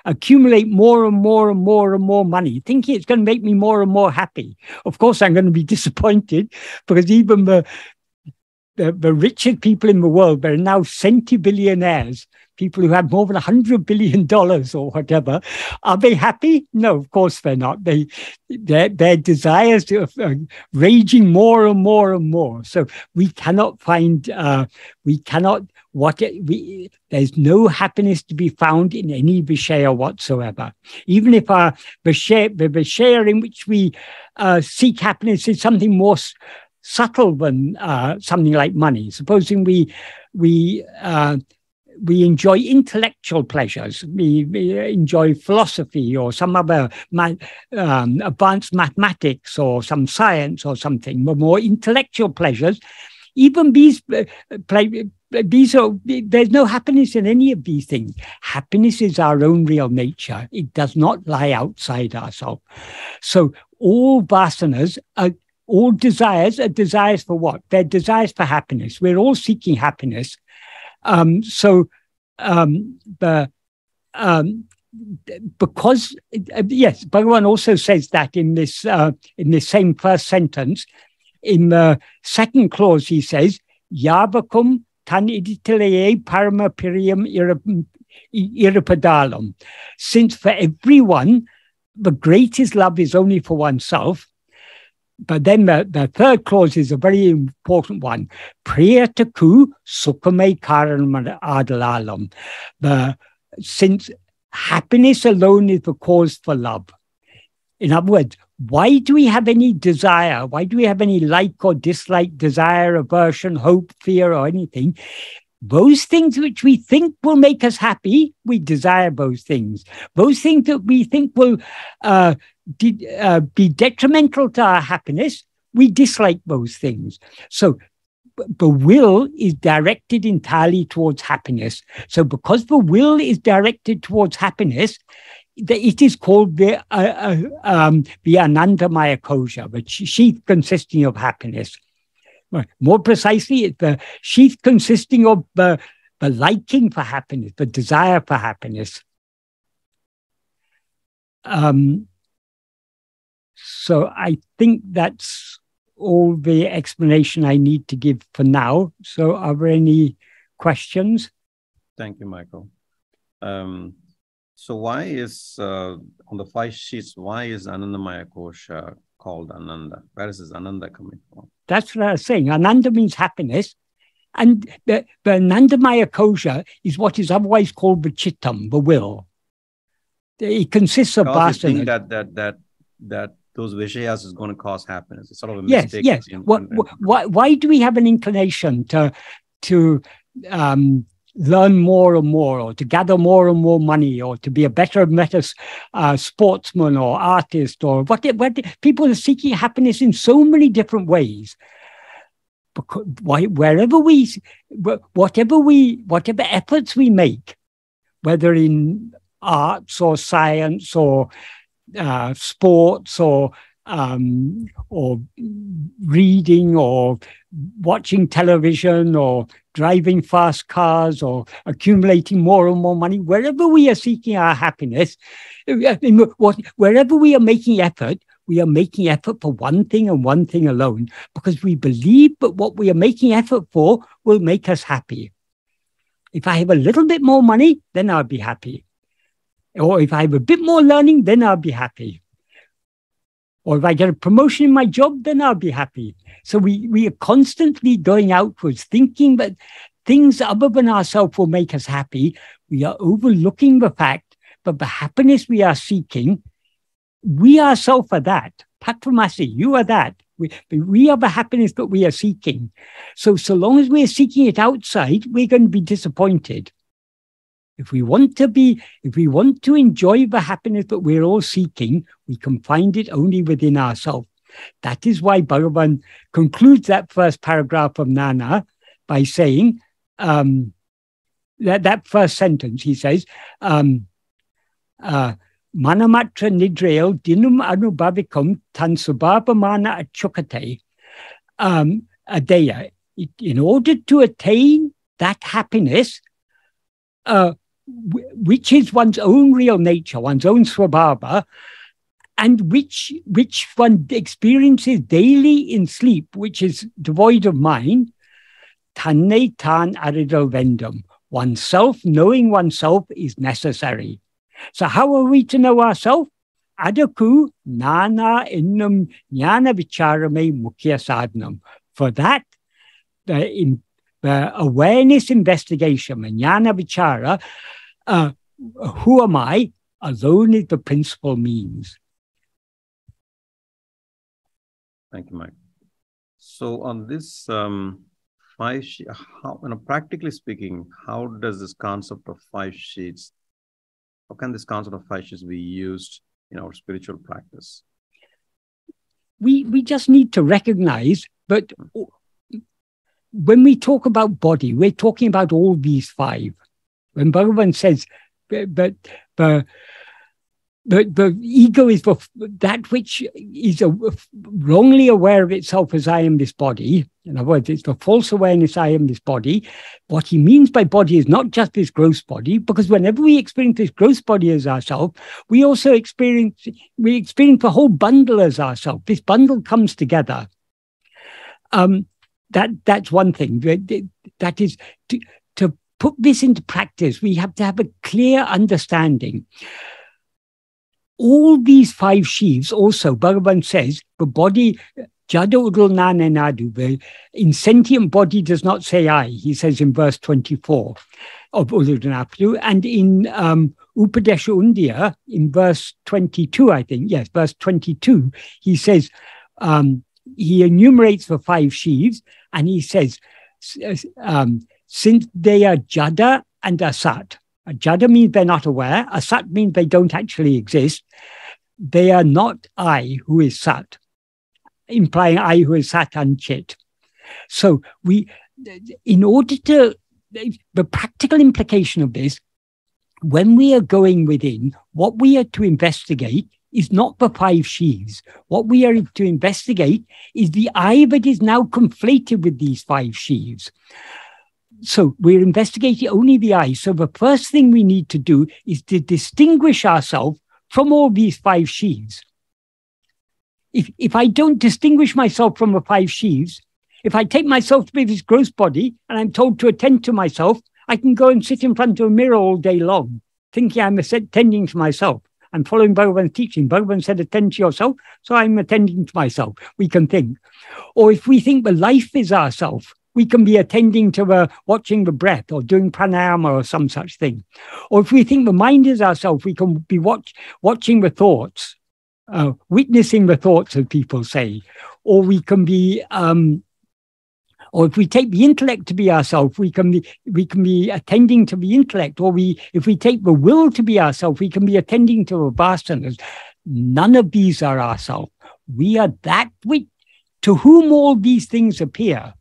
accumulate more and more and more and more money, thinking it's going to make me more and more happy. Of course, I'm going to be disappointed, because even the richest people in the world, there are now centibillionaires, people who have more than $100 billion or whatever. Are they happy? No, of course they're not. Their desires are raging more and more and more. So we cannot find, there's no happiness to be found in any Vishaya whatsoever. Even if the Vishaya in which we seek happiness is something more subtle than something like money. Supposing we enjoy intellectual pleasures, we enjoy philosophy or some other advanced mathematics or some science or something, the more intellectual pleasures. Even these there's no happiness in any of these things. Happiness is our own real nature. It does not lie outside ourselves. So all vasanas all desires are desires for what? They're desires for happiness. We're all seeking happiness. Because yes, Bhagavan also says that in this same first sentence, in the second clause, he says, "Yavakum tan iditalaye parama piriyam irapadalum." Since for everyone, the greatest love is only for oneself. But then the third clause is a very important one. Priyataku sukhame karanam adalalum. Since happiness alone is the cause for love. In other words, why do we have any desire? Why do we have any like or dislike, desire, aversion, hope, fear, or anything? Those things which we think will make us happy, we desire those things. Those things that we think will be detrimental to our happiness, we dislike those things. So the will is directed entirely towards happiness. So because the will is directed towards happiness, it is called the Anandamaya kōśa, the sheath consisting of happiness. More precisely, it's the sheath consisting of the liking for happiness, the desire for happiness. So I think that's all the explanation I need to give for now. So are there any questions?
Thank you, Michael. So why is, on the 5 sheets, why is Anandamaya kōśa called Ananda? Where is this Ananda coming from?
That's what I was saying. Ananda means happiness. And the Anandamaya kōśa is what is otherwise called the chittam, the will. It consists of vasanas.
That those vishayas is going to cause happiness. It's sort of a mistake.
Yes. Why do we have an inclination to learn more and more, or to gather more and more money, or to be a better sportsman or artist, or what? People are seeking happiness in so many different ways. Because whatever efforts we make, whether in arts or science or sports or reading or watching television or driving fast cars or accumulating more and more money, wherever we are seeking our happiness, wherever we are making effort for one thing and one thing alone, because we believe that what we are making effort for will make us happy. If I have a little bit more money, then I'll be happy. Or if I have a bit more learning, then I'll be happy. Or if I get a promotion in my job, then I'll be happy. So we are constantly going outwards, thinking that things other than ourselves will make us happy. We are overlooking the fact that the happiness we are seeking, we ourselves are that. Patramasi, you are that. We are the happiness that we are seeking. So long as we are seeking it outside, we're going to be disappointed. If we want to enjoy the happiness that we're all seeking, we can find it only within ourselves. That is why Bhagavan concludes that first paragraph of Nana by saying, that first sentence, he says, Manamatra nidrail dinum anubhavikum tan subhavamana achukate adeya. In order to attain that happiness, which is one's own real nature, one's own svabhava, and which one experiences daily in sleep, which is devoid of mind, tanne tan aridal vendum. Oneself, knowing oneself is necessary. So how are we to know ourselves? Adaku nana eṉṉum jnana vicharame mukhya sadhanam. For that, the awareness investigation, jnana vichara, who am I, alone is the principal means.
Thank you, Mike. So on this 5 sheets, practically speaking, how does this concept of 5 sheets, how can this concept of 5 sheets be used in our spiritual practice?
We just need to recognize that when we talk about body, we're talking about all these 5. When Bhagavan says that the ego is that which is wrongly aware of itself as I am this body. In other words, it's the false awareness I am this body. What he means by body is not just this gross body, because whenever we experience this gross body as ourself, we also experience the whole bundle as ourself. This bundle comes together. That's one thing. That is to put this into practice. We have to have a clear understanding. All these 5 sheaves also, Bhagavan says, the body, jada uḍalpañca, the insentient body does not say I, he says in verse 24 of Uḷḷadu Nāṛpadu. And in Upadesha Undiyya, in verse 22, I think, yes, verse 22, he says, he enumerates the 5 sheaves, and he says, since they are jada and asat, jada means they're not aware, asat means they don't actually exist, they are not I who is sat, implying I who is sat and chit. So in order to, the practical implication of this, when we are going within, what we are to investigate is not the 5 sheaves. What we are to investigate is the I that is now conflated with these 5 sheaves. So we're investigating only the I. So the first thing we need to do is to distinguish ourselves from all these 5 sheaves. If I don't distinguish myself from the 5 sheaves, if I take myself to be this gross body and I'm told to attend to myself, I can go and sit in front of a mirror all day long, thinking I'm attending to myself. I'm following Bhagavan's teaching. Bhagavan said, attend to yourself, so I'm attending to myself. We can think. Or if we think the life is ourself, we can be attending to watching the breath or doing pranayama or some such thing. Or if we think the mind is ourself, we can be watching the thoughts, witnessing the thoughts, as people say. Or we can be... or if we take the intellect to be ourselves, we can be attending to the intellect. Or if we take the will to be ourselves, we can be attending to the vasanas. None of these are ourselves. We are that which, to whom all these things appear.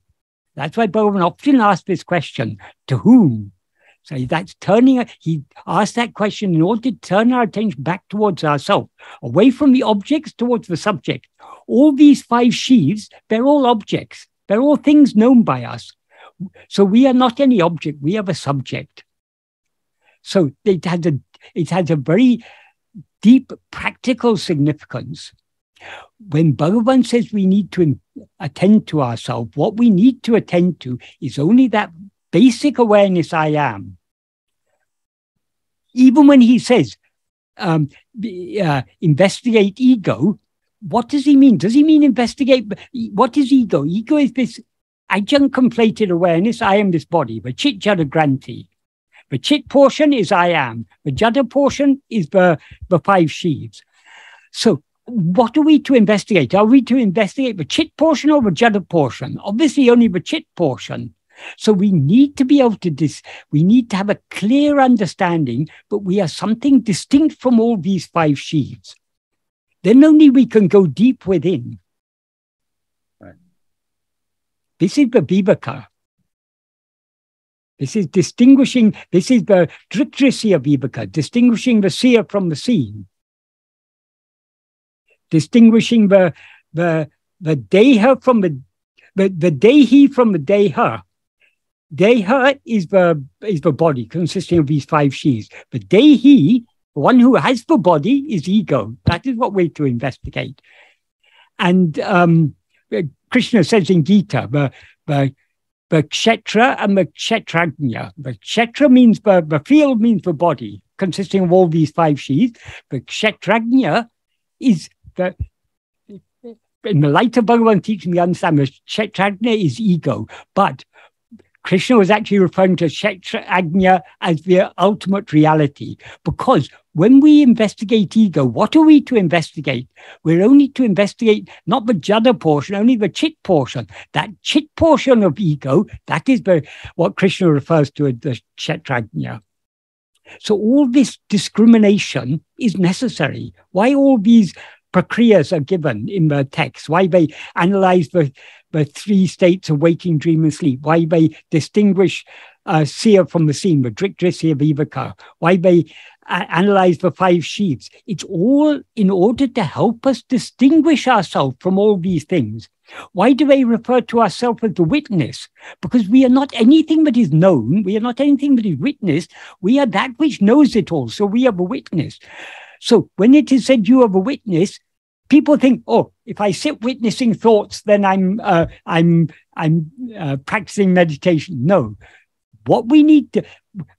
That's why Bhagavan often asks this question, to whom? So that's he asked that question in order to turn our attention back towards ourselves, away from the objects towards the subject. All these 5 sheaves, they're all objects. They're all things known by us. So we are not any object, we are a subject. So it has a very deep practical significance. When Bhagavan says we need to attend to ourselves, what we need to attend to is only that basic awareness I am. Even when he says, investigate ego, what does he mean? Does he mean investigate? What is ego? Ego is this adjunct conflated awareness. I am this body. The chit jada granti. The chit portion is I am. The jada portion is the 5 sheaves. So what are we to investigate? Are we to investigate the chit portion or the jada portion? Obviously only the chit portion. So we need to be able to we need to have a clear understanding that we are something distinct from all these 5 sheaves. Then only we can go deep within.
Right.
This is the viveka. This is distinguishing, this is the drisya viveka, distinguishing the seer from the seen. Distinguishing the deha from the dehi from the deha. Deha is the body consisting of these 5 sheaves. The dehi, the one who has the body, is ego. That is what we're to investigate. And Krishna says in Gita, the kshetra and the kshetrajna. The kshetra means the field, means the body, consisting of all these 5 sheaves. The kshetrajna is in the light of Bhagavan teaching, we understand the kshetrajna is ego. But Krishna was actually referring to kshetrajna as the ultimate reality. Because when we investigate ego, what are we to investigate? We're only to investigate not the jada portion, only the chit portion. That chit portion of ego, that is what Krishna refers to as the kshetrajna. So all this discrimination is necessary. Why all these prakriyas are given in the text? Why they analyze the 3 states of waking, dream, and sleep? Why they distinguish seer from the seen, the drisya viveka? Why they analyze the 5 sheaves? It's all in order to help us distinguish ourselves from all these things. Why do they refer to ourselves as the witness? Because we are not anything that is known. We are not anything that is witnessed. We are that which knows it all. So we are the witness. So when it is said you are the witness, people think, oh, if I sit witnessing thoughts, then I'm practicing meditation. No. What we need to,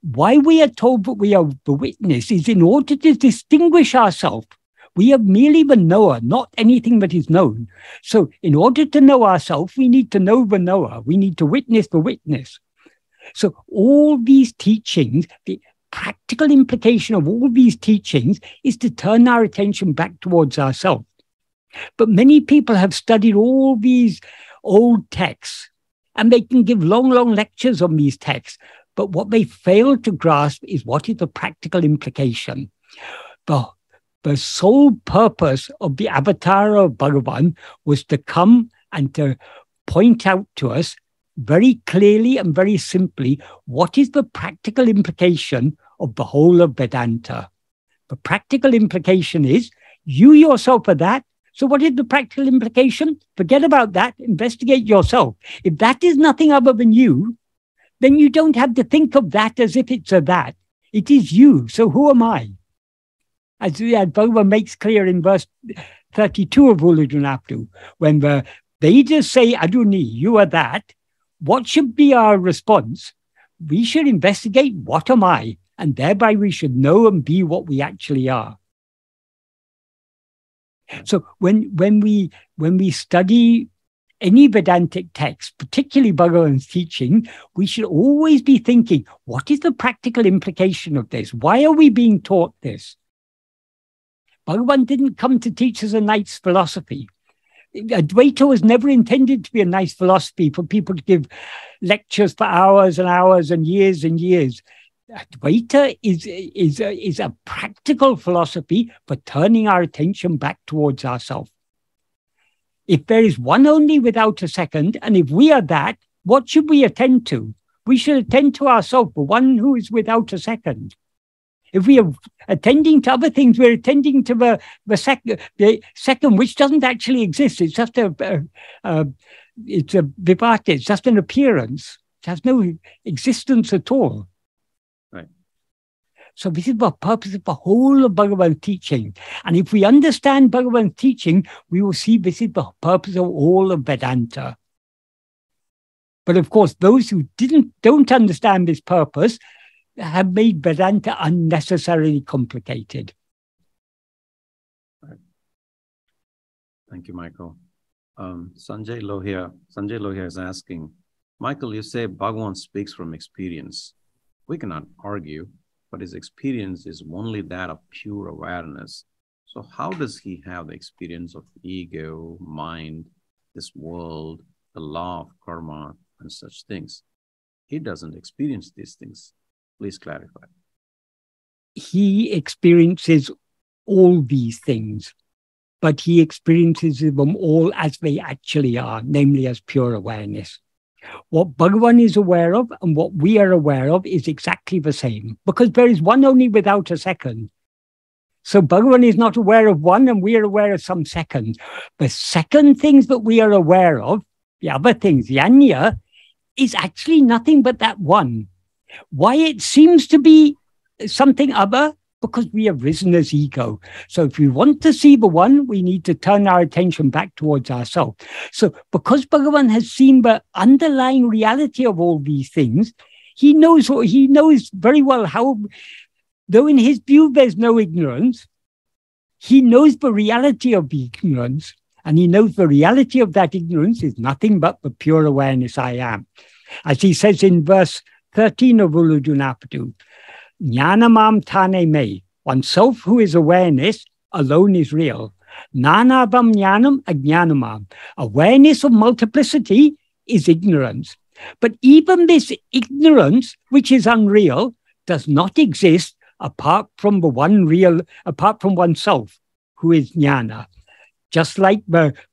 why we are told that we are the witness is in order to distinguish ourselves. We are merely the knower, not anything that is known. So in order to know ourselves, we need to know the knower. We need to witness the witness. So all these teachings, the practical implication of all these teachings is to turn our attention back towards ourselves. But many people have studied all these old texts, and they can give long, long lectures on these texts. But what they fail to grasp is what is the practical implication. The sole purpose of the avatar of Bhagavan was to come and to point out to us very clearly and very simply what is the practical implication of the whole of Vedanta. The practical implication is you yourself are that. So what is the practical implication? Forget about that. Investigate yourself. If that is nothing other than you, then you don't have to think of that as if it's a that. It is you. So who am I? As Bhagavan makes clear in verse 32 of Uḷḷadu Nāṛpadu, when the Vedas say, Aduni, you are that, what should be our response? We should investigate, what am I? And thereby we should know and be what we actually are. So when we study any Vedantic text, particularly Bhagavan's teaching, we should always be thinking, what is the practical implication of this? Why are we being taught this? Bhagavan didn't come to teach us a nice philosophy. Advaita was never intended to be a nice philosophy for people to give lectures for hours and hours and years and years. Advaita is a practical philosophy for turning our attention back towards ourselves. If there is one only without a second, and if we are that, what should we attend to? We should attend to ourselves, the one who is without a second. If we are attending to other things, we're attending to the second, which doesn't actually exist. It's just it's a vipāti, it's just an appearance. It has no existence at all.
Right.
So this is the purpose of the whole of Bhagavan's teaching. And if we understand Bhagavan's teaching, we will see this is the purpose of all of Vedanta. But of course, those who don't understand this purpose have made Vedanta unnecessarily complicated.
Right. Thank you, Michael. Sanjay Lohia is asking, Michael, you say Bhagavan speaks from experience. We cannot argue, but his experience is only that of pure awareness. So how does he have the experience of ego, mind, this world, the law of karma, and such things? He doesn't experience these things. Please clarify.
He experiences all these things, but he experiences them all as they actually are, namely as pure awareness. What Bhagavan is aware of and what we are aware of is exactly the same, because there is one only without a second. So Bhagavan is not aware of one and we are aware of some second. The second things that we are aware of, the other things, the anya, is actually nothing but that one. Why it seems to be something other? Because we have risen as ego. So if we want to see the one, we need to turn our attention back towards ourselves. So because Bhagavan has seen the underlying reality of all these things, he knows very well how, though in his view there's no ignorance, he knows the reality of the ignorance, and he knows the reality of that ignorance is nothing but the pure awareness I am. As he says in verse 13 of Uḷḷadu Nāṛpadu, Jnanamam thane me, oneself who is awareness alone is real. Nānabam jnanam ajnanamam. Awareness of multiplicity is ignorance. But even this ignorance, which is unreal, does not exist apart from the one real, apart from oneself, who is jnana. Just like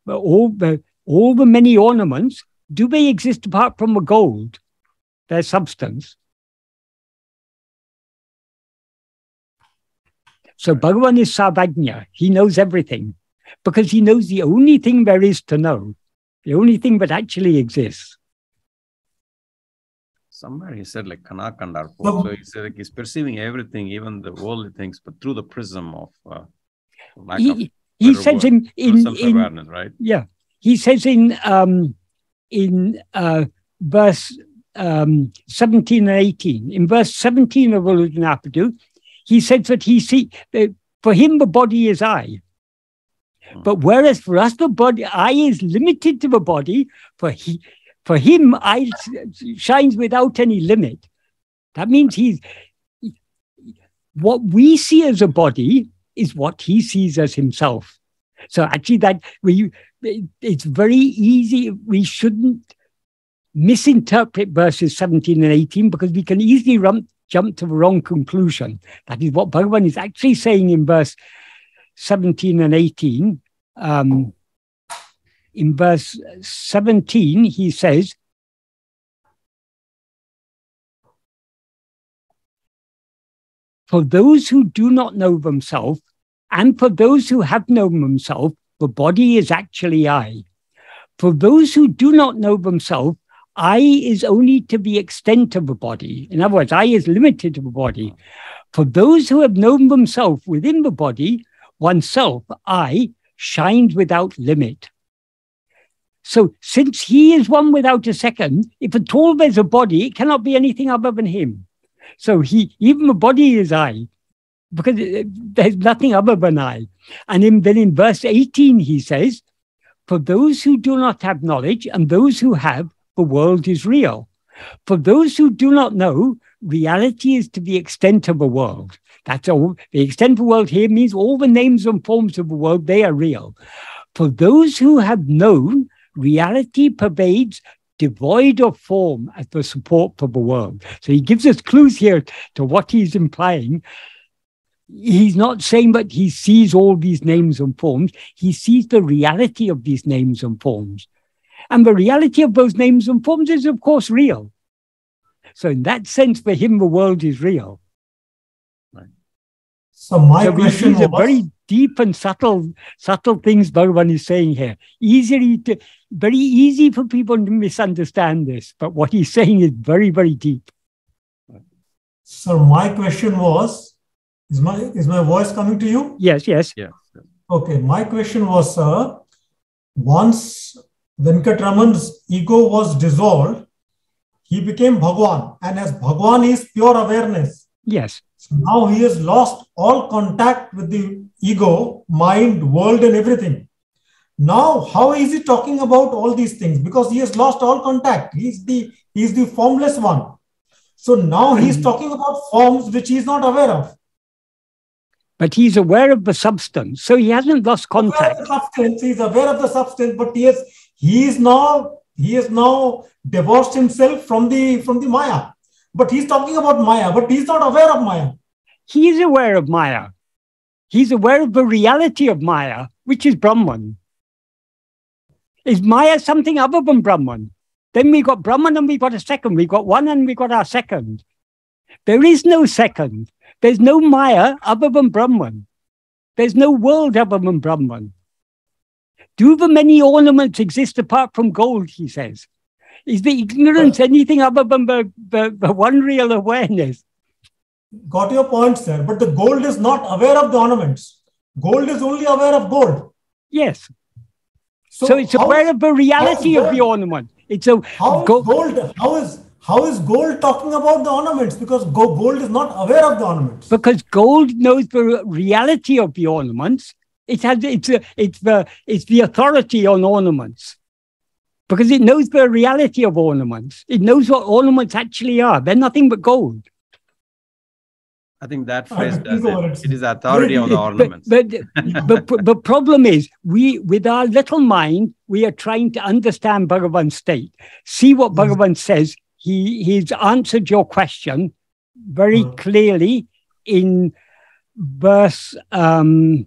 all the many ornaments, do they exist apart from the gold, their substance? So Bhagavan is sarvajña. He knows everything because he knows the only thing there is to know, the only thing that actually exists.
Somewhere he said like kaṇḍā. So he said like he's perceiving everything, even the worldly things, but through the prism of lack of
he says in
self-awareness, right?
Yeah. He says in verse 17 and 18, in verse 17 of Uḷḷadu Nāṛpadu, he says that for him, the body is I. But whereas for us, the body, I is limited to the body, for him, I shines without any limit. That means what we see as a body is what he sees as himself. So actually it's very easy. We shouldn't misinterpret verses 17 and 18 because we can easily jump to the wrong conclusion. That is what Bhagavan is actually saying in verse 17 and 18. In verse 17, he says, For those who do not know themselves, and for those who have known themselves, the body is actually I. For those who do not know themselves, I is only to the extent of the body. In other words, I is limited to the body. For those who have known themselves within the body, oneself, I, shines without limit. So since he is one without a second, if at all there's a body, it cannot be anything other than him. So even the body is I, because there's nothing other than I. And then in verse 18, he says, for those who do not have knowledge and those who have, the world is real. For those who do not know, reality is to the extent of the world. That's all. The extent of the world here means all the names and forms of the world, they are real. For those who have known, reality pervades, devoid of form as the support for the world. So he gives us clues here to what he's implying. He's not saying that he sees all these names and forms. He sees the reality of these names and forms. And the reality of those names and forms is, of course, real. So in that sense, for him, the world is real.
Right.
So my question was...
very deep and subtle things Bhagavan is saying here. Very easy for people to misunderstand this, but what he's saying is very, very deep.
So my question was, is my voice coming to you?
Yes.
Okay, my question was, sir, once Venkataraman's ego was dissolved, he became Bhagavan. And as Bhagavan is pure awareness.
Yes.
So now he has lost all contact with the ego, mind, world and everything. Now, how is he talking about all these things? Because he has lost all contact. He's the formless one. So now he's talking about forms which he is not aware of.
But he's aware of the substance, so he hasn't lost contact.
He's aware of the substance, but he has now divorced himself from the Maya. But he's talking about Maya, but he's not aware of Maya.
He is aware of Maya. He's aware of the reality of Maya, which is Brahman. Is Maya something other than Brahman? Then we got Brahman and we got a second. We got one and we got our second. There is no second. There's no Maya other than Brahman. There's no world other than Brahman. Do the many ornaments exist apart from gold, he says? Is the ignorance anything other than the one real awareness?
Got your point, sir. But the gold is not aware of the ornaments. Gold is only aware of gold.
Yes. So it's aware of the reality of the ornament.
How is gold talking about the ornaments? Because gold is not aware of the ornaments.
Because gold knows the reality of the ornaments. It's the authority on ornaments. Because it knows the reality of ornaments. It knows what ornaments actually are. They're nothing but gold.
I think that phrase does it. It is authority on the ornaments.
But the problem is, with our little mind, we are trying to understand Bhagavan's state. See what Bhagavan says. He's answered your question very clearly in verse 31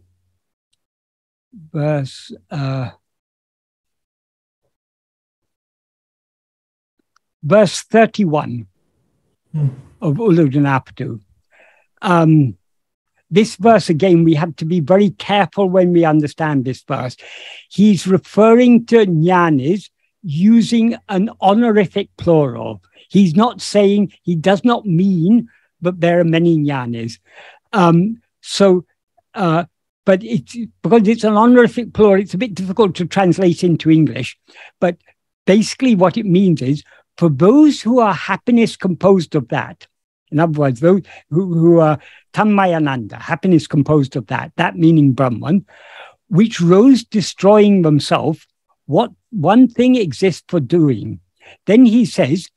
of Uḻḷadu Nāṛpadu. This verse, again, we have to be very careful when we understand this verse. He's referring to jnanis using an honorific plural. He's not saying, he does not mean that there are many jnanis. But because it's an honorific plural, it's a bit difficult to translate into English. But basically what it means is, for those who are happiness composed of that, in other words, those who are tanmayananda, happiness composed of that meaning Brahman, which rose destroying themselves, what one thing exists for doing. Then he says,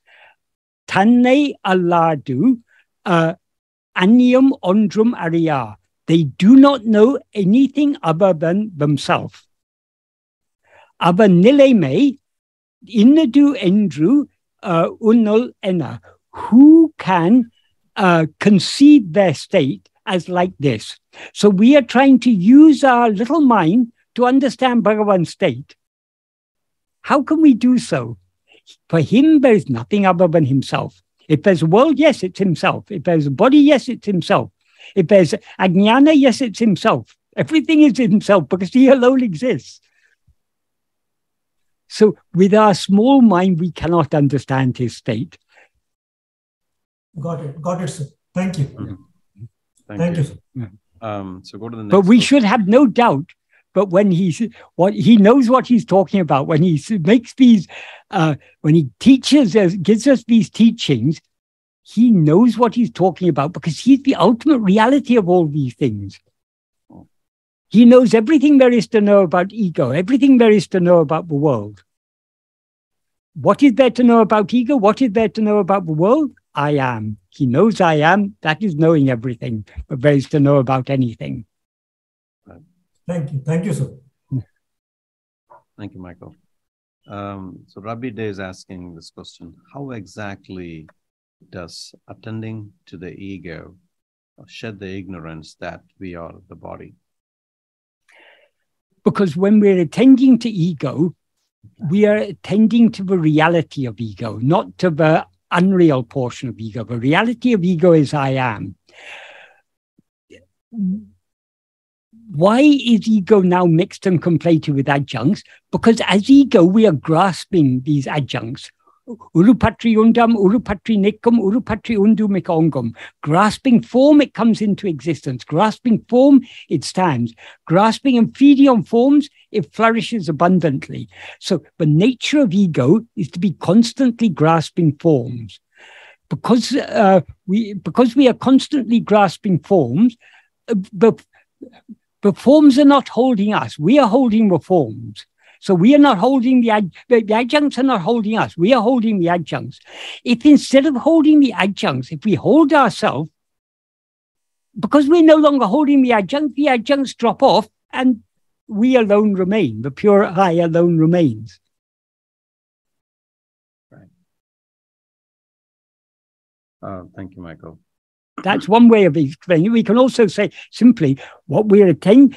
tanne uḻḷadu aṇņum ondrum ariya. They do not know anything other than themselves. Ava nileme innadu endru uṇḍō. Who can conceive their state as like this? So we are trying to use our little mind to understand Bhagavan's state. How can we do so? For him, there is nothing other than himself. If there's a world, yes, it's himself. If there's a body, yes, it's himself. If there's ajnana, yes, it's himself. Everything is himself because he alone exists. So with our small mind, we cannot understand his state.
Got it, sir. Thank you.
Mm-hmm.
Thank you, sir.
So go to the next.
But we should have no doubt. But when he knows what he's talking about, when he makes these, when he teaches us, gives us these teachings, he knows what he's talking about because he's the ultimate reality of all these things. He knows everything there is to know about ego, everything there is to know about the world. What is there to know about ego? What is there to know about the world? I am. He knows I am. That is knowing everything, but there is to know about anything.
Thank you. Thank you, sir.
Thank you, Michael. So Rabbi Day is asking this question: how exactly does attending to the ego shed the ignorance that we are the body?
Because when we're attending to ego, we are attending to the reality of ego, not to the unreal portion of ego. The reality of ego is I am. Why is ego now mixed and conflated with adjuncts? Because as ego, we are grasping these adjuncts. Urupatri undam, urupatri nikkam, urupatri undum ongum. Grasping form, it comes into existence. Grasping form, it stands. Grasping and feeding on forms, it flourishes abundantly. So the nature of ego is to be constantly grasping forms. Because we are constantly grasping forms, the forms are not holding us. We are holding the forms. So we are not holding the adjuncts are not holding us. We are holding the adjuncts. If instead of holding the adjuncts, if we hold ourselves, because we're no longer holding the adjuncts drop off and we alone remain. The pure I alone remains.
Right. Thank you, Michael.
That's one way of explaining it. We can also say simply what we're attending.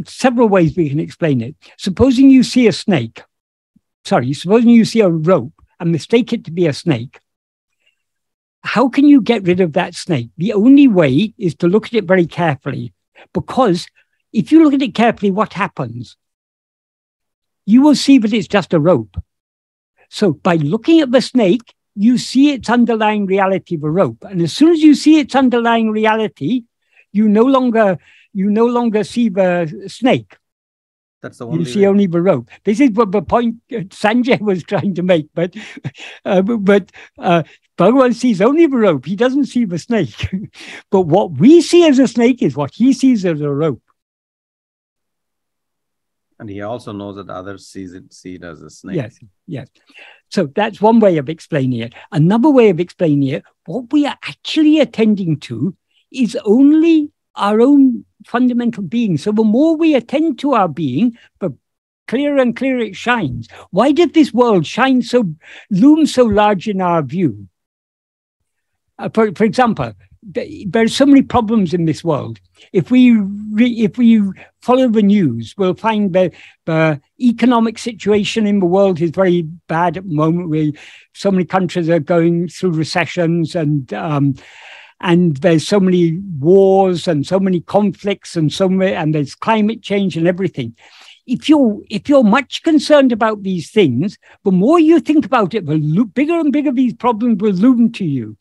Several ways we can explain it. Supposing you see a snake, supposing you see a rope and mistake it to be a snake, how can you get rid of that snake? The only way is to look at it very carefully, because if you look at it carefully, what happens? You will see that it's just a rope. So by looking at the snake, you see its underlying reality of a rope. And as soon as you see its underlying reality, you no longer see the snake.
That's the only
You see only the rope. This is what the point Sanjay was trying to make. But Bhagavan sees only the rope. He doesn't see the snake. But what we see as a snake is what he sees as a rope.
And he also knows that others see it as a snake.
Yes. So that's one way of explaining it. Another way of explaining it, what we are actually attending to is only our own fundamental being. So the more we attend to our being, the clearer and clearer it shines. Why did this world loom so large in our view? For example, there are so many problems in this world. If we follow the news, we'll find that the economic situation in the world is very bad at the moment. So many countries are going through recessions, and there's so many wars and so many conflicts, and there's climate change and everything. If you're much concerned about these things, the more you think about it, the bigger and bigger these problems will loom to you.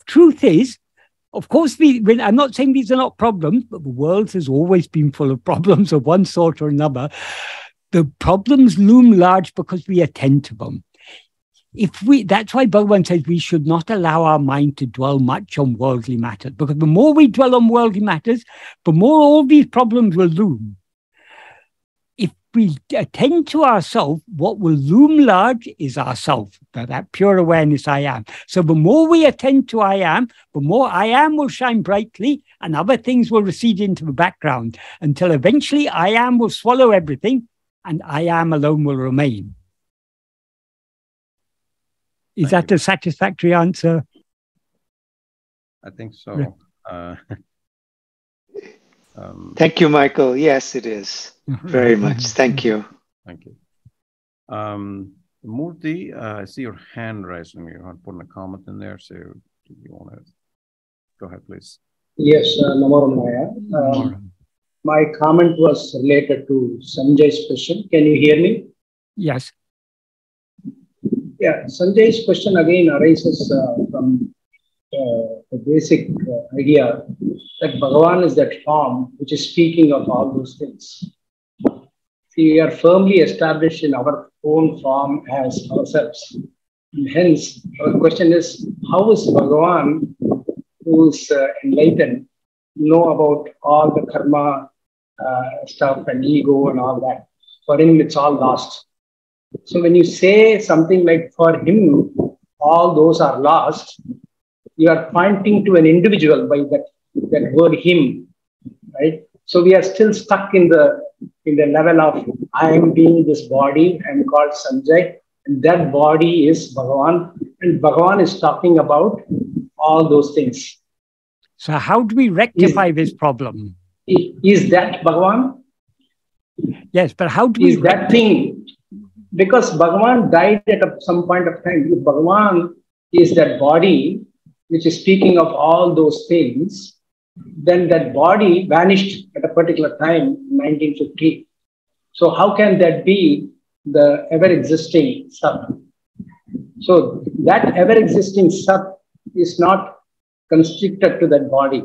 Truth is, of course, I'm not saying these are not problems, but the world has always been full of problems of one sort or another. The problems loom large because we attend to them. That's why Bhagavan says we should not allow our mind to dwell much on worldly matters, because the more we dwell on worldly matters, the more all these problems will loom. If we attend to ourself, what will loom large is ourself, that pure awareness I am. So the more we attend to I am, the more I am will shine brightly and other things will recede into the background until eventually I am will swallow everything and I am alone will remain. Is that a satisfactory answer?
I think so.
Thank you, Michael. Yes, it is. Very much. Thank you.
Thank you. Murthy, I see your hand raised. You want to put a comment in there, so do you want to Go ahead, please.
Yes, Namo Ramaya. My comment was related to Sanjay's question. Can you hear me?
Yes.
Yeah, Sanjay's question again arises from the basic idea that Bhagavan is that form which is speaking of all those things. See, we are firmly established in our own form as ourselves. And hence, our question is, how is Bhagavan, who is enlightened, know about all the karma stuff and ego and all that? For him, it's all lost. So when you say something like, for him, all those are lost, you are pointing to an individual by that word him, right? So we are still stuck in the level of, I am being this body, I am called Sanjay, and that body is Bhagavan, and Bhagavan is talking about all those things.
So how do we rectify this problem?
Is that Bhagavan?
Yes, but how do we...
Is that thing? Because Bhagavan died at some point of time. If Bhagavan is that body, which is speaking of all those things, then that body vanished at a particular time, 1950. So how can that be the ever-existing Sat? So that ever-existing Sat is not constricted to that body.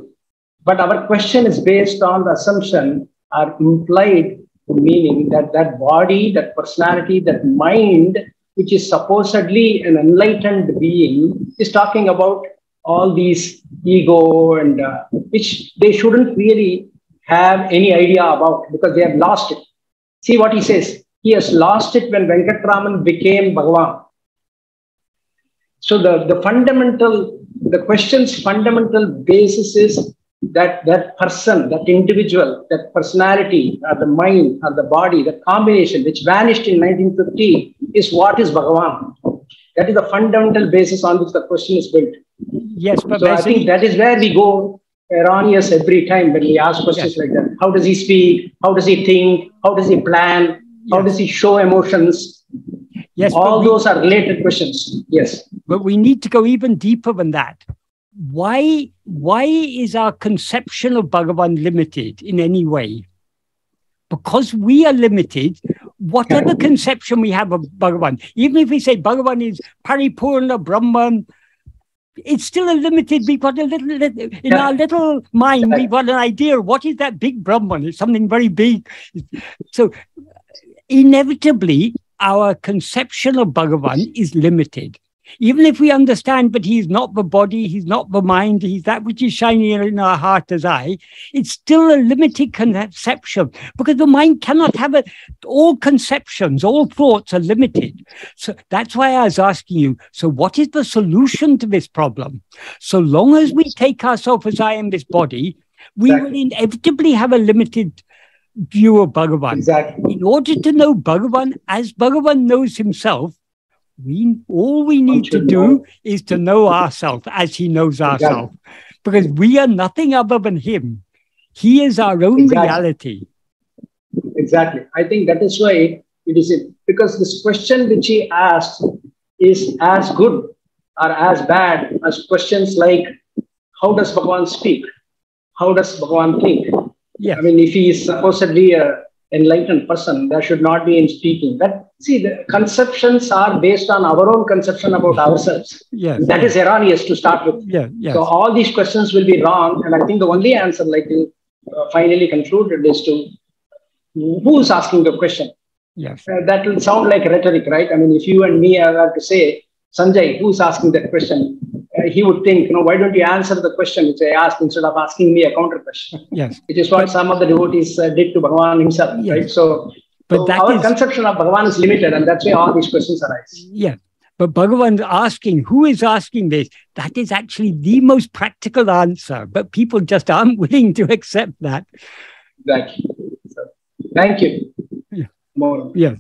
But our question is based on the assumption or implied meaning that that body, that personality, that mind, which is supposedly an enlightened being, is talking about all these ego and which they shouldn't really have any idea about because they have lost it. See what he says. He has lost it when Venkatraman became Bhagavan. So the question's fundamental basis is that person, that individual, that personality, or the mind, or the body, the combination which vanished in 1950 is what is Bhagavan. That is the fundamental basis on which the question is built.
Yes, but
so I think that is where we go erroneous every time when we ask questions like that. How does he speak? How does he think? How does he plan? How does he show emotions?
Yes,
all those are related questions. Yes.
But we need to go even deeper than that. Why is our conception of Bhagavan limited in any way? Because we are limited, whatever conception we have of Bhagavan, even if we say Bhagavan is Paripurna Brahman, it's still a limited, we've got a little in our little mind, we've got an idea of what is that big Brahman? It's something very big. So inevitably, our conception of Bhagavan is limited. Even if we understand, but he's not the body, he's not the mind, he's that which is shining in our heart as I, it's still a limited conception because the mind cannot have it. All conceptions, all thoughts are limited. So that's why I was asking you, so what is the solution to this problem? So long as we take ourselves as I am this body, we will inevitably have a limited view of Bhagavan.
Exactly.
In order to know Bhagavan as Bhagavan knows himself, all we need to do is to know ourselves as he knows ourselves. Because we are nothing other than him. He is our own reality.
Exactly. I think that is why it is because this question which he asked is as good or as bad as questions like, how does Bhagavan speak? How does Bhagavan think?
Yes.
I mean, if he is supposedly an enlightened person, there should not be in speaking. But see, the conceptions are based on our own conception about ourselves.
Yes.
That is erroneous to start with.
Yeah, yes.
So all these questions will be wrong. And I think the only answer, like you finally concluded, is to who is asking the question?
Yes.
That will sound like rhetoric, right? I mean, if you and me are to say, Sanjay, who's asking that question? He would think, why don't you answer the question which I asked instead of asking me a counter question?
Yes.
Which is what some of the devotees did to Bhagavan himself, right? So, our conception of Bhagavan is limited, and that's why all these questions arise.
Yeah. But Bhagavan's asking, who is asking this? That is actually the most practical answer, but people just aren't willing to accept that.
Exactly. So, thank you.
Yeah.
More.
Yes.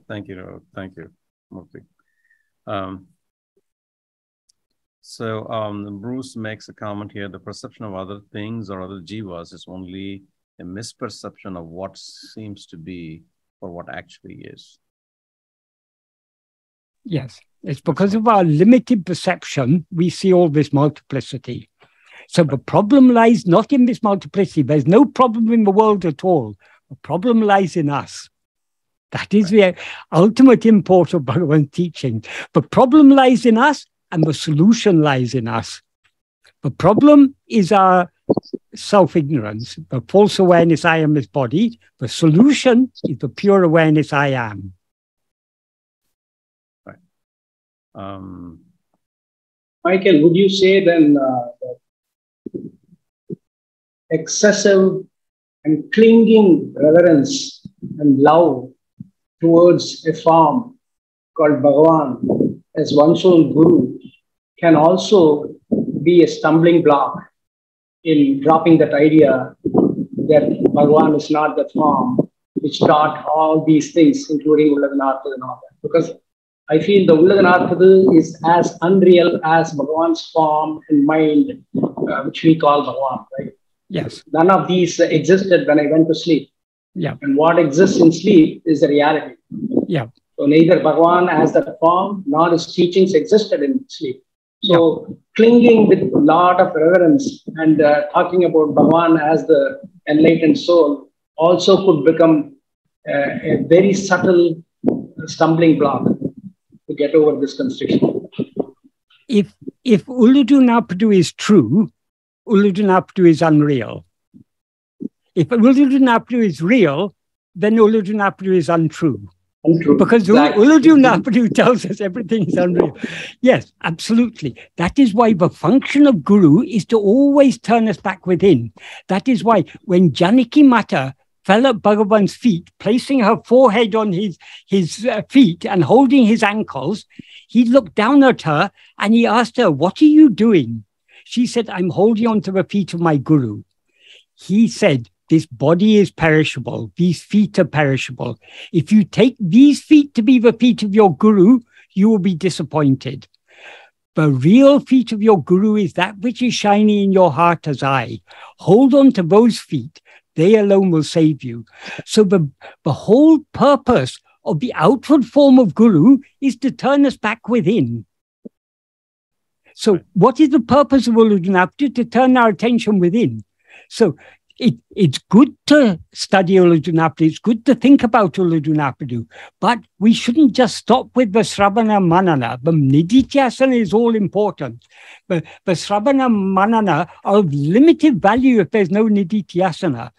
Thank you. Thank you, Murthy. Bruce makes a comment here. The perception of other things or other jivas is only a misperception of what seems to be or what actually is.
Yes. It's because of our limited perception, we see all this multiplicity. So the problem lies not in this multiplicity. There's no problem in the world at all. The problem lies in us. That is the ultimate import of Bhagavan's teaching. The problem lies in us, and the solution lies in us. The problem is our self-ignorance, the false awareness I am this body. The solution is the pure awareness I am.
Right.
Michael, would you say then that excessive and clinging reverence and love towards a form called Bhagavan as one's own guru can also be a stumbling block in dropping that idea that Bhagavan is not the form which taught all these things, including Uḻḷadu Nāṛpadu and all that? Because I feel the Uḻḷadu Nāṛpadu is as unreal as Bhagavan's form and mind, which we call Bhagavan, right?
Yes.
None of these existed when I went to sleep.
Yeah.
And what exists in sleep is the reality.
Yeah.
So neither Bhagavan as that form nor his teachings existed in sleep. So clinging with a lot of reverence and talking about Bhagavan as the enlightened soul also could become a very subtle stumbling block to get over this constriction.
If Uḻḷadu Nāṛpadu is true, Uḻḷadu Nāṛpadu is unreal. If Uḻḷadu Nāṛpadu is real, then Uḻḷadu Nāṛpadu is untrue.
Untrue.
Because
Exactly.
Uḻḷadu Nāṛpadu tells us everything is unreal. Yes, absolutely. That is why the function of Guru is to always turn us back within. That is why when Janaki Mata fell at Bhagavan's feet, placing her forehead on his feet and holding his ankles, he looked down at her and he asked her, "What are you doing?" She said, "I'm holding on to the feet of my Guru." He said, "This body is perishable. These feet are perishable. If you take these feet to be the feet of your Guru, you will be disappointed. The real feet of your Guru is that which is shining in your heart as I. Hold on to those feet. They alone will save you." So the whole purpose of the outward form of Guru is to turn us back within. So what is the purpose of Uḻḷadu Nāṛpadu? To turn our attention within. So it's good to study Uḻḷadu Nāṛpadu. It's good to think about Uḻḷadu Nāṛpadu. But we shouldn't just stop with the Sravana Manana. The Nididhyasana is all important. The Sravana Manana are of limited value if there's no Nididhyasana.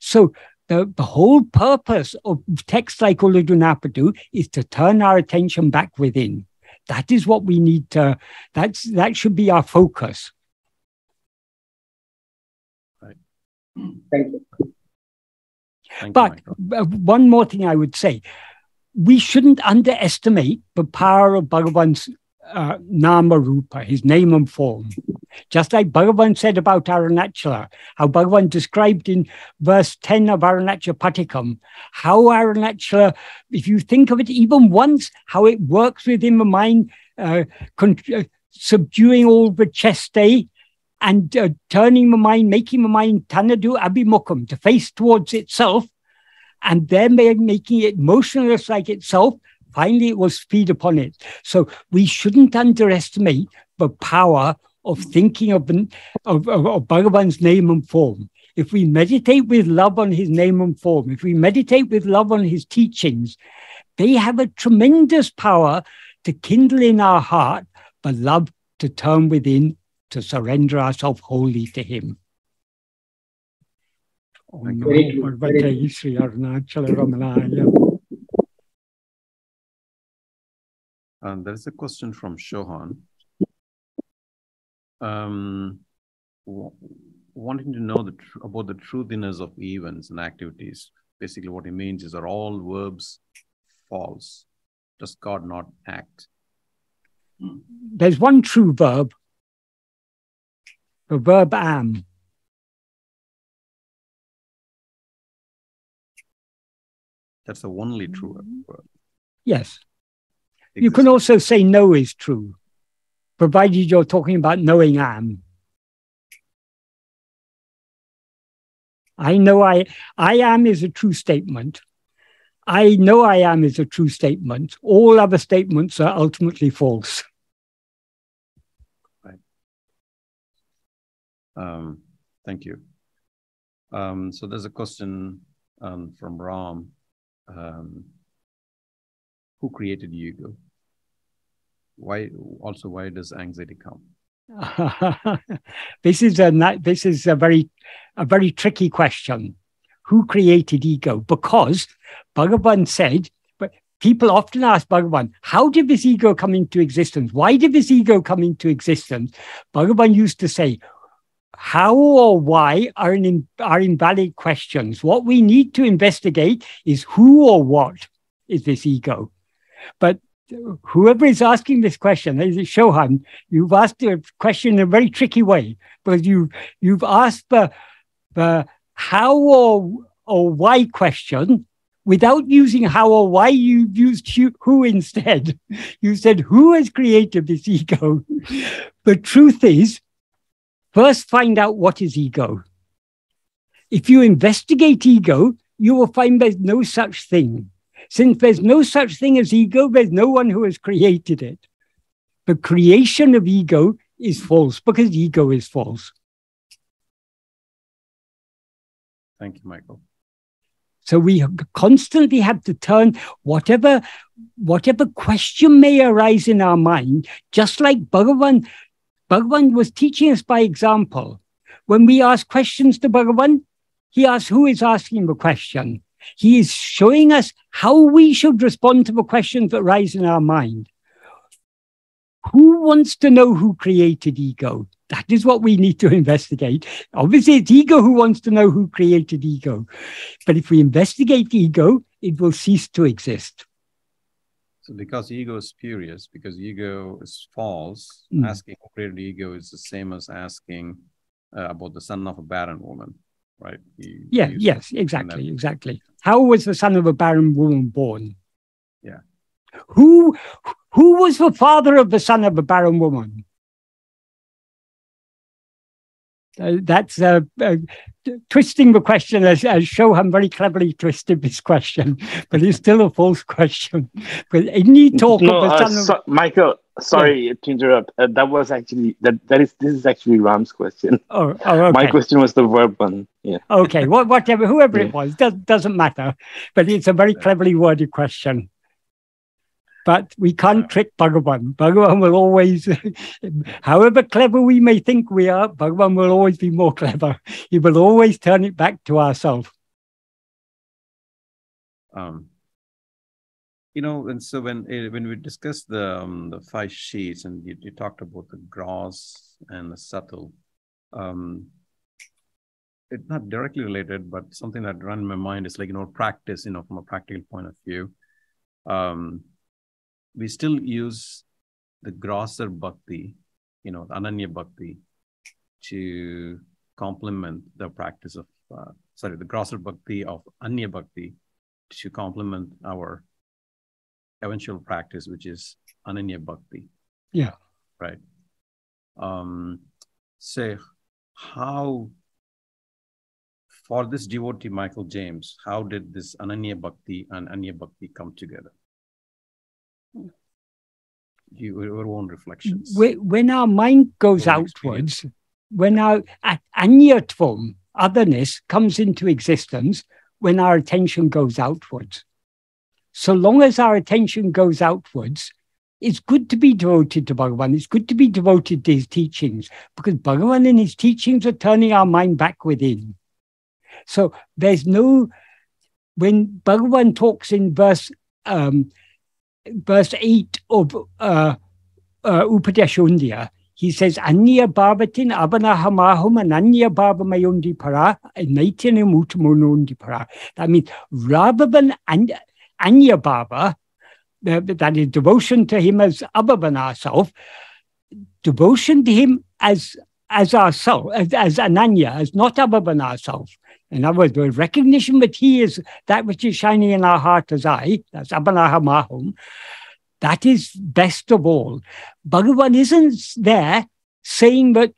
So the whole purpose of texts like Uḻḷadu Nāṛpadu is to turn our attention back within. That is what we need to, that should be our focus.
Right.
Thank you.
Thank
But
you,
one more thing I would say, we shouldn't underestimate the power of Bhagavan's Nama Rupa, his name and form. Just like Bhagavan said about Arunachala, how Bhagavan described in verse 10 of Arunachala Patikam, how Arunachala, if you think of it even once, how it works within the mind, subduing all the cheste and turning the mind, making the mind tanadu abhimukam, to face towards itself, and then making it motionless like itself. Finally, it will feed upon it. So we shouldn't underestimate the power of thinking of Bhagavan's name and form. If we meditate with love on his name and form, if we meditate with love on his teachings, they have a tremendous power to kindle in our heart the love to turn within, to surrender ourselves wholly to him.
Very true. Very true.
Sri Ramana
And there is a question from Shohan. Wanting to know about the truthiness of events and activities. Basically, what he means is, are all verbs false? Does God not act?
There's one true verb, the verb am.
That's the only true verb.
Yes. You can also say no is true, provided you're talking about knowing am. I know I am is a true statement. I know I am is a true statement. All other statements are ultimately false.
Right. Thank you. So there's a question from Ram. Who created ego? Why does anxiety come?
This is a very tricky question. Who created ego? Because Bhagavan said, but people often ask Bhagavan, how did this ego come into existence? Why did this ego come into existence? Bhagavan used to say, how or why are invalid questions. What we need to investigate is who or what is this ego. But whoever is asking this question, Shohan, you've asked a question in a very tricky way, because you've asked the how or why question without using how or why. You've used who instead. You said, who has created this ego? The truth is, first find out what is ego. If you investigate ego, you will find there's no such thing. Since there's no such thing as ego, there's no one who has created it. The creation of ego is false, because ego is false.
Thank you, Michael.
So we constantly have to turn whatever question may arise in our mind, just like Bhagavan was teaching us by example. When we ask questions to Bhagavan, he asks who is asking the question. He is showing us how we should respond to the questions that rise in our mind. Who wants to know who created ego? That is what we need to investigate. Obviously, it's ego who wants to know who created ego. But if we investigate ego, it will cease to exist.
So because ego is spurious, because ego is false, asking who created ego is the same as asking about the son of a barren woman, right?
Yes, exactly. How was the son of a barren woman born?
Yeah.
Who was the father of the son of a barren woman? That's twisting the question, as Shohan very cleverly twisted this question, but it's still a false question. But any talk of the son of...
Michael, sorry to interrupt. That was actually this is actually Ram's question.
Oh, okay.
My question was the verb one. Yeah.
Okay, whoever it was, doesn't matter. But it's a very cleverly worded question. But we can't trick Bhagavan. Bhagavan will always, however clever we may think we are, Bhagavan will always be more clever. He will always turn it back to ourselves.
And so when we discussed the 5 sheets, and you talked about the gross and the subtle, it's not directly related, but something that ran in my mind is like, practice, from a practical point of view. We still use the grosser bhakti, the ananya bhakti, to complement the practice of, the grosser bhakti of anya bhakti to complement our eventual practice, which is ananya bhakti.
Yeah.
Right. So how, for this devotee, Michael James, how did this ananya bhakti and anya bhakti come together? Your own reflections.
When our mind goes outwards, when our anyatvam, otherness, comes into existence, when our attention goes outwards. So long as our attention goes outwards, it's good to be devoted to Bhagavan. It's good to be devoted to his teachings, because Bhagavan and his teachings are turning our mind back within. So there's no, when Bhagavan talks in verse 8 of Upadeshundya, he says, Anya bhavatin abanahamahum ananya bhavamayundi para naityanam utamunundi para. That means rather than anya bhava, that is devotion to him as other than ourself, devotion to him as ourself, as ananya, as not other than ourself. In other words, the recognition that he is that which is shining in our heart as I, that's abanahamahum, that is best of all. Bhagavan isn't there saying that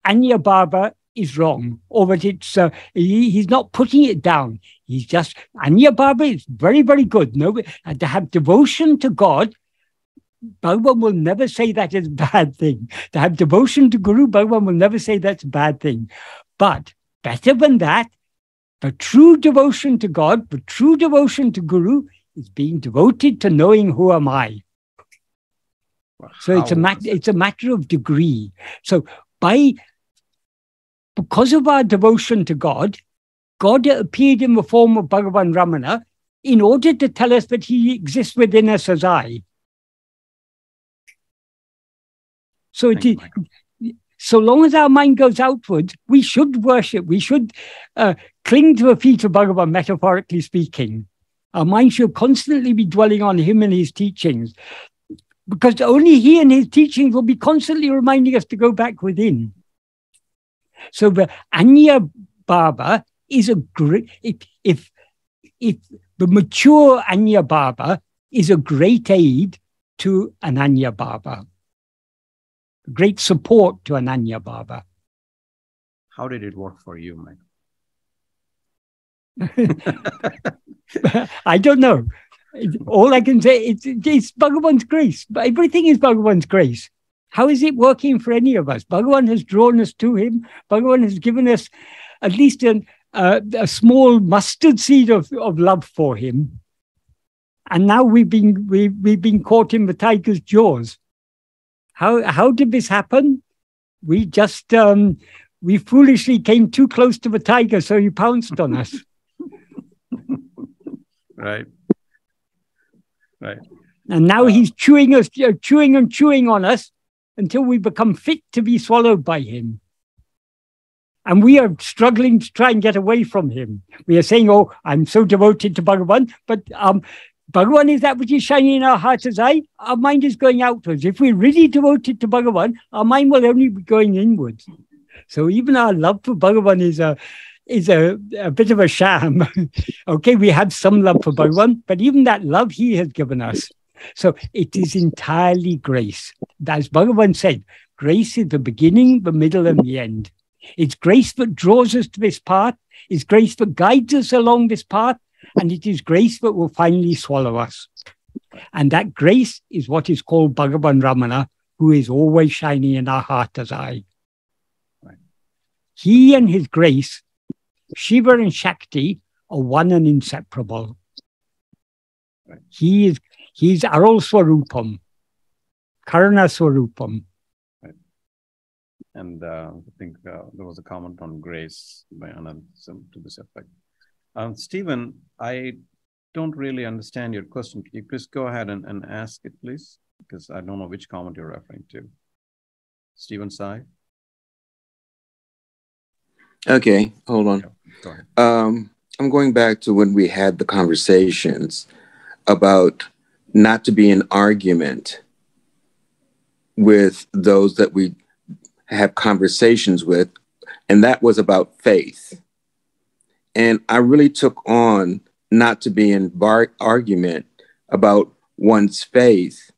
anya bhava is wrong, or that it's, he's not putting it down. He's just, anya bhava is very, very good. No, and to have devotion to God Bhagavan will never say that is a bad thing. To have devotion to Guru, Bhagavan will never say that's a bad thing. But better than that, the true devotion to God, the true devotion to Guru is being devoted to knowing who am I. So it's a matter of degree. So because of our devotion to God, God appeared in the form of Bhagavan Ramana in order to tell us that he exists within us as I. So it is, so long as our mind goes outwards, we should worship, we should cling to the feet of Bhagavan, metaphorically speaking. Our mind should constantly be dwelling on him and his teachings, because only he and his teachings will be constantly reminding us to go back within. So the Anya Bhava is a great, if the mature Anya Bhava is a great aid to an Anya Bhava, great support to an Anya Bhava.
How did it work for you, Mike?
I don't know. All I can say is it's Bhagavan's grace. Everything is Bhagavan's grace. How is it working for any of us? Bhagavan has drawn us to him. Bhagavan has given us at least a small mustard seed of love for him. And now we've been caught in the tiger's jaws. How did this happen? We just we foolishly came too close to the tiger, so he pounced on us.
Right. Right.
And now he's chewing on us until we become fit to be swallowed by him. And we are struggling to try and get away from him. We are saying, oh, I'm so devoted to Bhagavan, but Bhagavan is that which is shining in our heart as I. Our mind is going outwards. If we're really devoted to Bhagavan, our mind will only be going inwards. So even our love for Bhagavan is a bit of a sham. Okay, we have some love for Bhagavan, but even that love he has given us. So it is entirely grace. As Bhagavan said, grace is the beginning, the middle, and the end. It's grace that draws us to this path. It's grace that guides us along this path. And it is grace that will finally swallow us. And that grace is what is called Bhagavan Ramana, who is always shining in our heart as I.
Right.
He and his grace, Shiva and Shakti, are one and inseparable.
Right.
He's Aral Swarupam, Karana Swarupam.
Right. And I think there was a comment on grace by Anand to this effect. Stephen, I don't really understand your question. Can you please go ahead and ask it, please? Because I don't know which comment you're referring to. Stephen Sai?
Okay, hold on.
Yeah, go ahead.
I'm going back to when we had the conversations about not to be in argument with those that we have conversations with, and that was about faith. And I really took on not to be in argument about one's faith,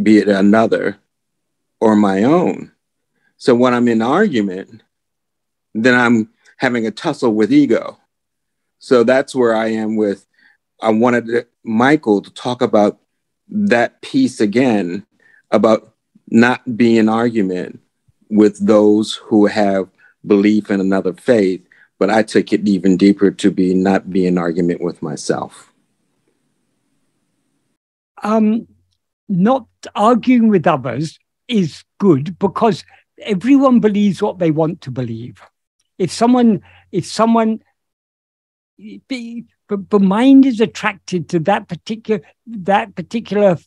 be it another or my own. So when I'm in argument, then I'm having a tussle with ego. So that's where I am with, I wanted Michael to talk about that piece again, about not being in argument with those who have belief in another faith. But I took it even deeper to not be in argument with myself.
Not arguing with others is good because everyone believes what they want to believe. If someone, the mind is attracted to that particular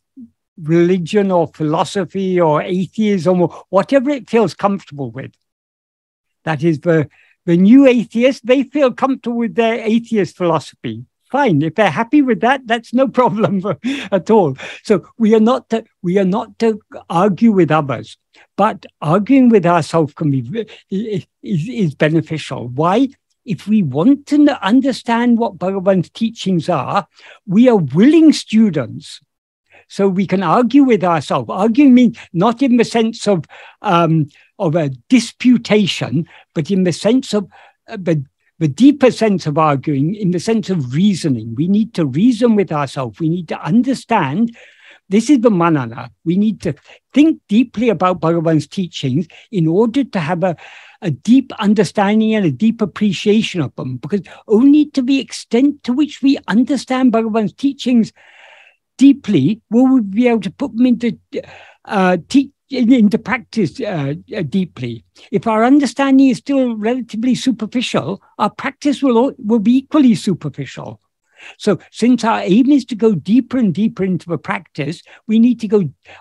religion or philosophy or atheism or whatever it feels comfortable with. That is the new atheists, they feel comfortable with their atheist philosophy. Fine, if they're happy with that, that's no problem at all. So we are not to argue with others, but arguing with ourselves can be is beneficial. Why? If we want to understand what Bhagavan's teachings are, we are willing students. So we can argue with ourselves. Arguing means not in the sense of a disputation, but in the sense of the deeper sense of arguing, in the sense of reasoning. We need to reason with ourselves. We need to understand this is the manana. We need to think deeply about Bhagavan's teachings in order to have a deep understanding and a deep appreciation of them, because only to the extent to which we understand Bhagavan's teachings deeply will we be able to put them into practice deeply. If our understanding is still relatively superficial, our practice will be equally superficial. So since our aim is to go deeper and deeper into the practice,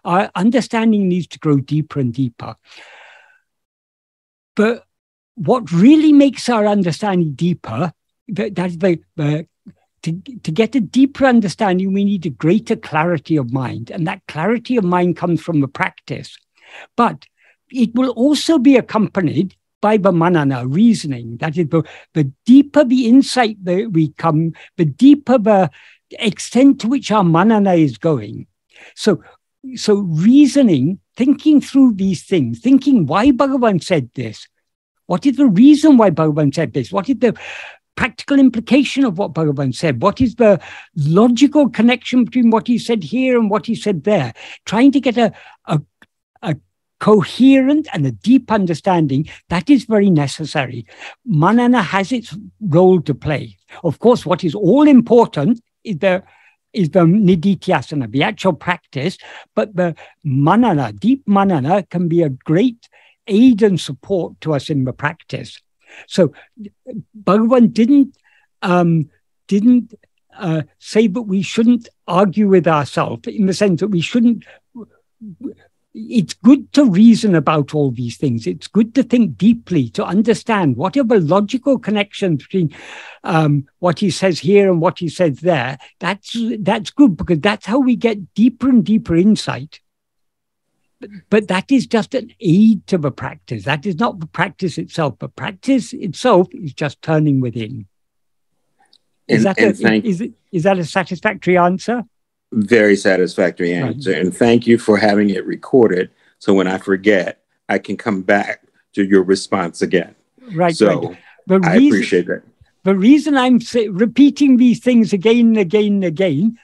our understanding needs to grow deeper and deeper. But what really makes our understanding deeper, to get a deeper understanding, we need a greater clarity of mind. And that clarity of mind comes from the practice. But it will also be accompanied by the manana, reasoning. That is, the deeper the insight that we come, the deeper the extent to which our manana is going. So reasoning, thinking through these things, thinking why Bhagavan said this. What is the reason why Bhagavan said this? What is the practical implication of what Bhagavan said? What is the logical connection between what he said here and what he said there? Trying to get a coherent and a deep understanding, that is very necessary. Manana has its role to play. Of course, what is all important is the nididhyasana, the actual practice, but the manana, deep manana, can be a great aid and support to us in the practice. So Bhagavan didn't say that we shouldn't argue with ourselves, in the sense that we shouldn't. It's good to reason about all these things. It's good to think deeply, to understand what are the logical connections between what he says here and what he says there. That's good, because that's how we get deeper and deeper insight. But that is just an aid to the practice. That is not the practice itself. The practice itself is just turning within. Is that a satisfactory answer?
Very satisfactory answer. Right. And thank you for having it recorded. So when I forget, I can come back to your response again.
Right.
So
right.
I appreciate that.
The reason I'm repeating these things again and again and again,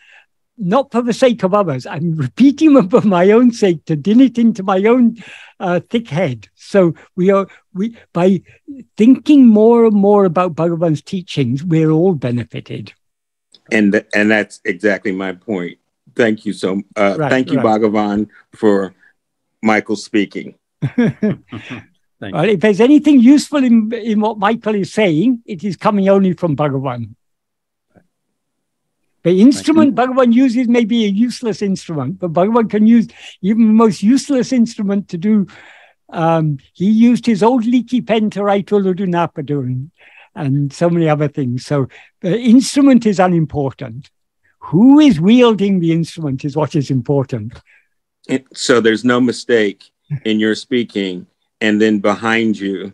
not for the sake of others, I'm repeating them for my own sake, to din it into my own thick head. So by thinking more and more about Bhagavan's teachings, we're all benefited.
And that's exactly my point. Thank you thank you, Bhagavan, for Michael speaking.
Well, if there's anything useful in what Michael is saying, it is coming only from Bhagavan. The instrument Bhagavan uses may be a useless instrument, but Bhagavan can use even the most useless instrument to do. He used his old leaky pen to write Uḻḷadu Nāṛpadu and so many other things. So the instrument is unimportant. Who is wielding the instrument is what is important.
So there's no mistake in your speaking, and then behind you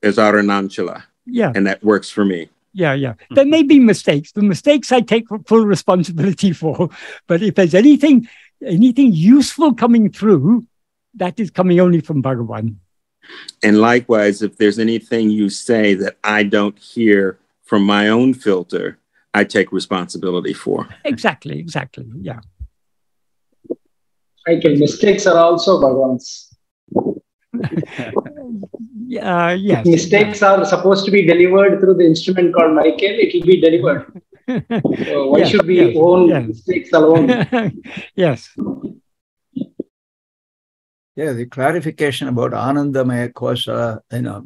is Aruṇāchala.
Yeah.
And that works for me.
Yeah. There may be mistakes. The mistakes I take full responsibility for. But if there's anything useful coming through, that is coming only from Bhagavan.
And likewise, if there's anything you say that I don't hear from my own filter, I take responsibility for.
Exactly. Yeah.
Michael, mistakes are also Bhagavan's.
Yes.
If mistakes are supposed to be delivered through the instrument called Michael, it will be delivered. So why should we own mistakes alone?
Yes.
Yeah, the clarification about Anandamaya kōśa,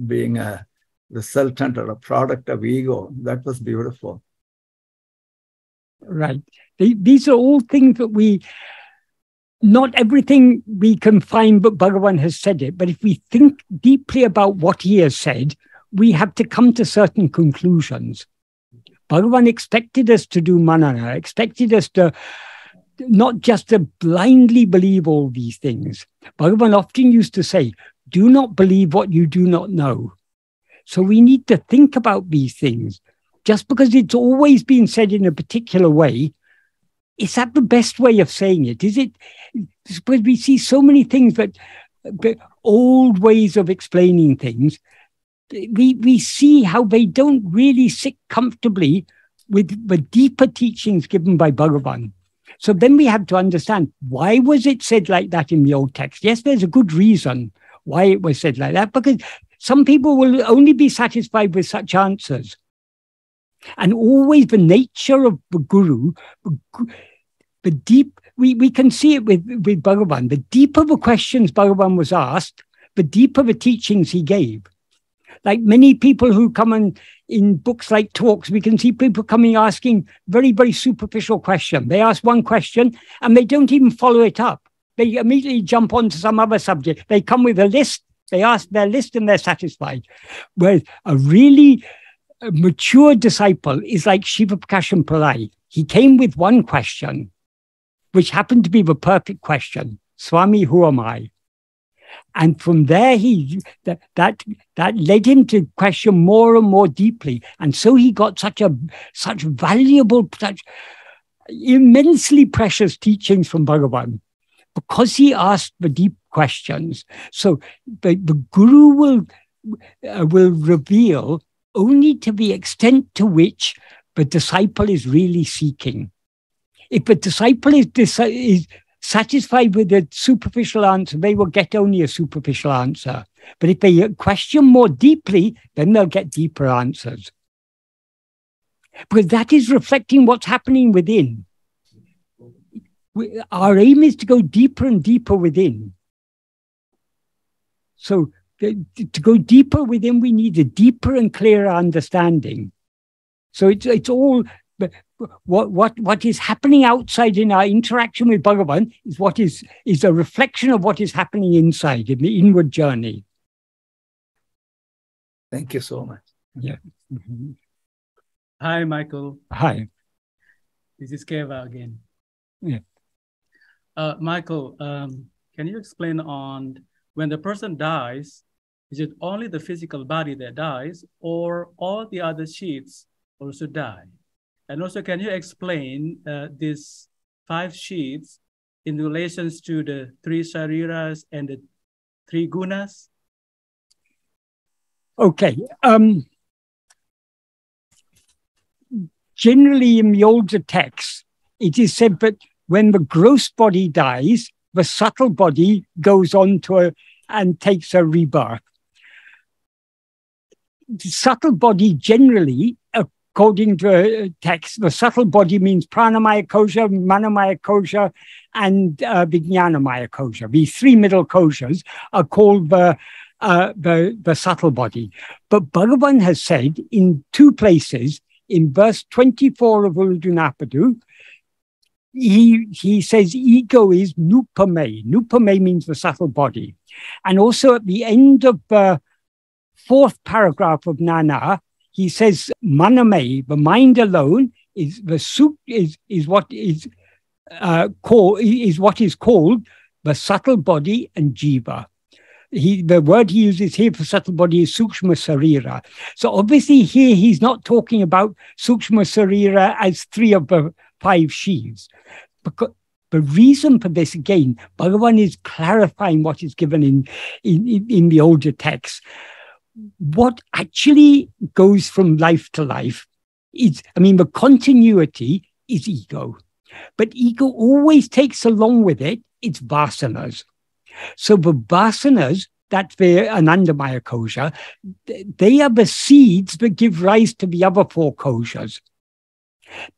being the resultant or a product of ego, that was beautiful.
Right. These are all things that not everything we can find, but Bhagavan has said it. But if we think deeply about what he has said, we have to come to certain conclusions. Bhagavan expected us to do manana, expected us to not just to blindly believe all these things. Bhagavan often used to say, do not believe what you do not know. So we need to think about these things. Just because it's always been said in a particular way, is that the best way of saying it? Is it? Because we see so many things, but old ways of explaining things, we see how they don't really sit comfortably with the deeper teachings given by Bhagavan. So then we have to understand, why was it said like that in the old text? Yes, there's a good reason why it was said like that, because some people will only be satisfied with such answers. And always the nature of the guru, the deep, we can see it with Bhagavan. The deeper the questions Bhagavan was asked, the deeper the teachings he gave. Like many people who come in books like talks, we can see people coming asking very, very superficial questions. They ask one question and they don't even follow it up. They immediately jump onto some other subject. They come with a list, they ask their list and they're satisfied. Whereas a really mature disciple is like Shiva Prakasham Pillai. He came with one question, which happened to be the perfect question. Swami, who am I? And from there, that led him to question more and more deeply. And so he got such valuable, such immensely precious teachings from Bhagavan, because he asked the deep questions. So the guru will reveal only to the extent to which the disciple is really seeking. If the disciple is satisfied with a superficial answer, they will get only a superficial answer. But if they question more deeply, then they'll get deeper answers. Because that is reflecting what's happening within. Our aim is to go deeper and deeper within. So to go deeper within, we need a deeper and clearer understanding. So it's all... What is happening outside in our interaction with Bhagavan is a reflection of what is happening inside in the inward journey.
Thank you so much.
Yeah. Mm-hmm.
Hi, Michael.
Hi.
This is Keva again.
Yeah.
Michael, can you explain on when the person dies, is it only the physical body that dies, or all the other sheets also die? And also, can you explain these 5 sheets in relations to the 3 shariras and the 3 gunas?
Okay. Generally, in the older texts, it is said that when the gross body dies, the subtle body goes on and takes a rebirth. The subtle body generally, according to text, the subtle body means pranamaya kōśa, manamaya kōśa, and vijñānamaya kōśa. These 3 middle koshas are called the subtle body. But Bhagavan has said in 2 places, in verse 24 of Uḻḷadu Nāṛpadu, he says ego is nupame. Nupame means the subtle body. And also at the end of the 4th paragraph of Nana, he says maname, the mind alone, is what is called the subtle body and jiva. The word he uses here for subtle body is sukshma sarira. So obviously here he's not talking about sukshma sarira as 3 of the 5 sheaves. Because the reason for this, again, Bhagavan is clarifying what is given in the older texts. What actually goes from life to life is, the continuity is ego. But ego always takes along with it its vasanas. So the vasanas, that's the anandamaya kōśa, they are the seeds that give rise to the other 4 koshas.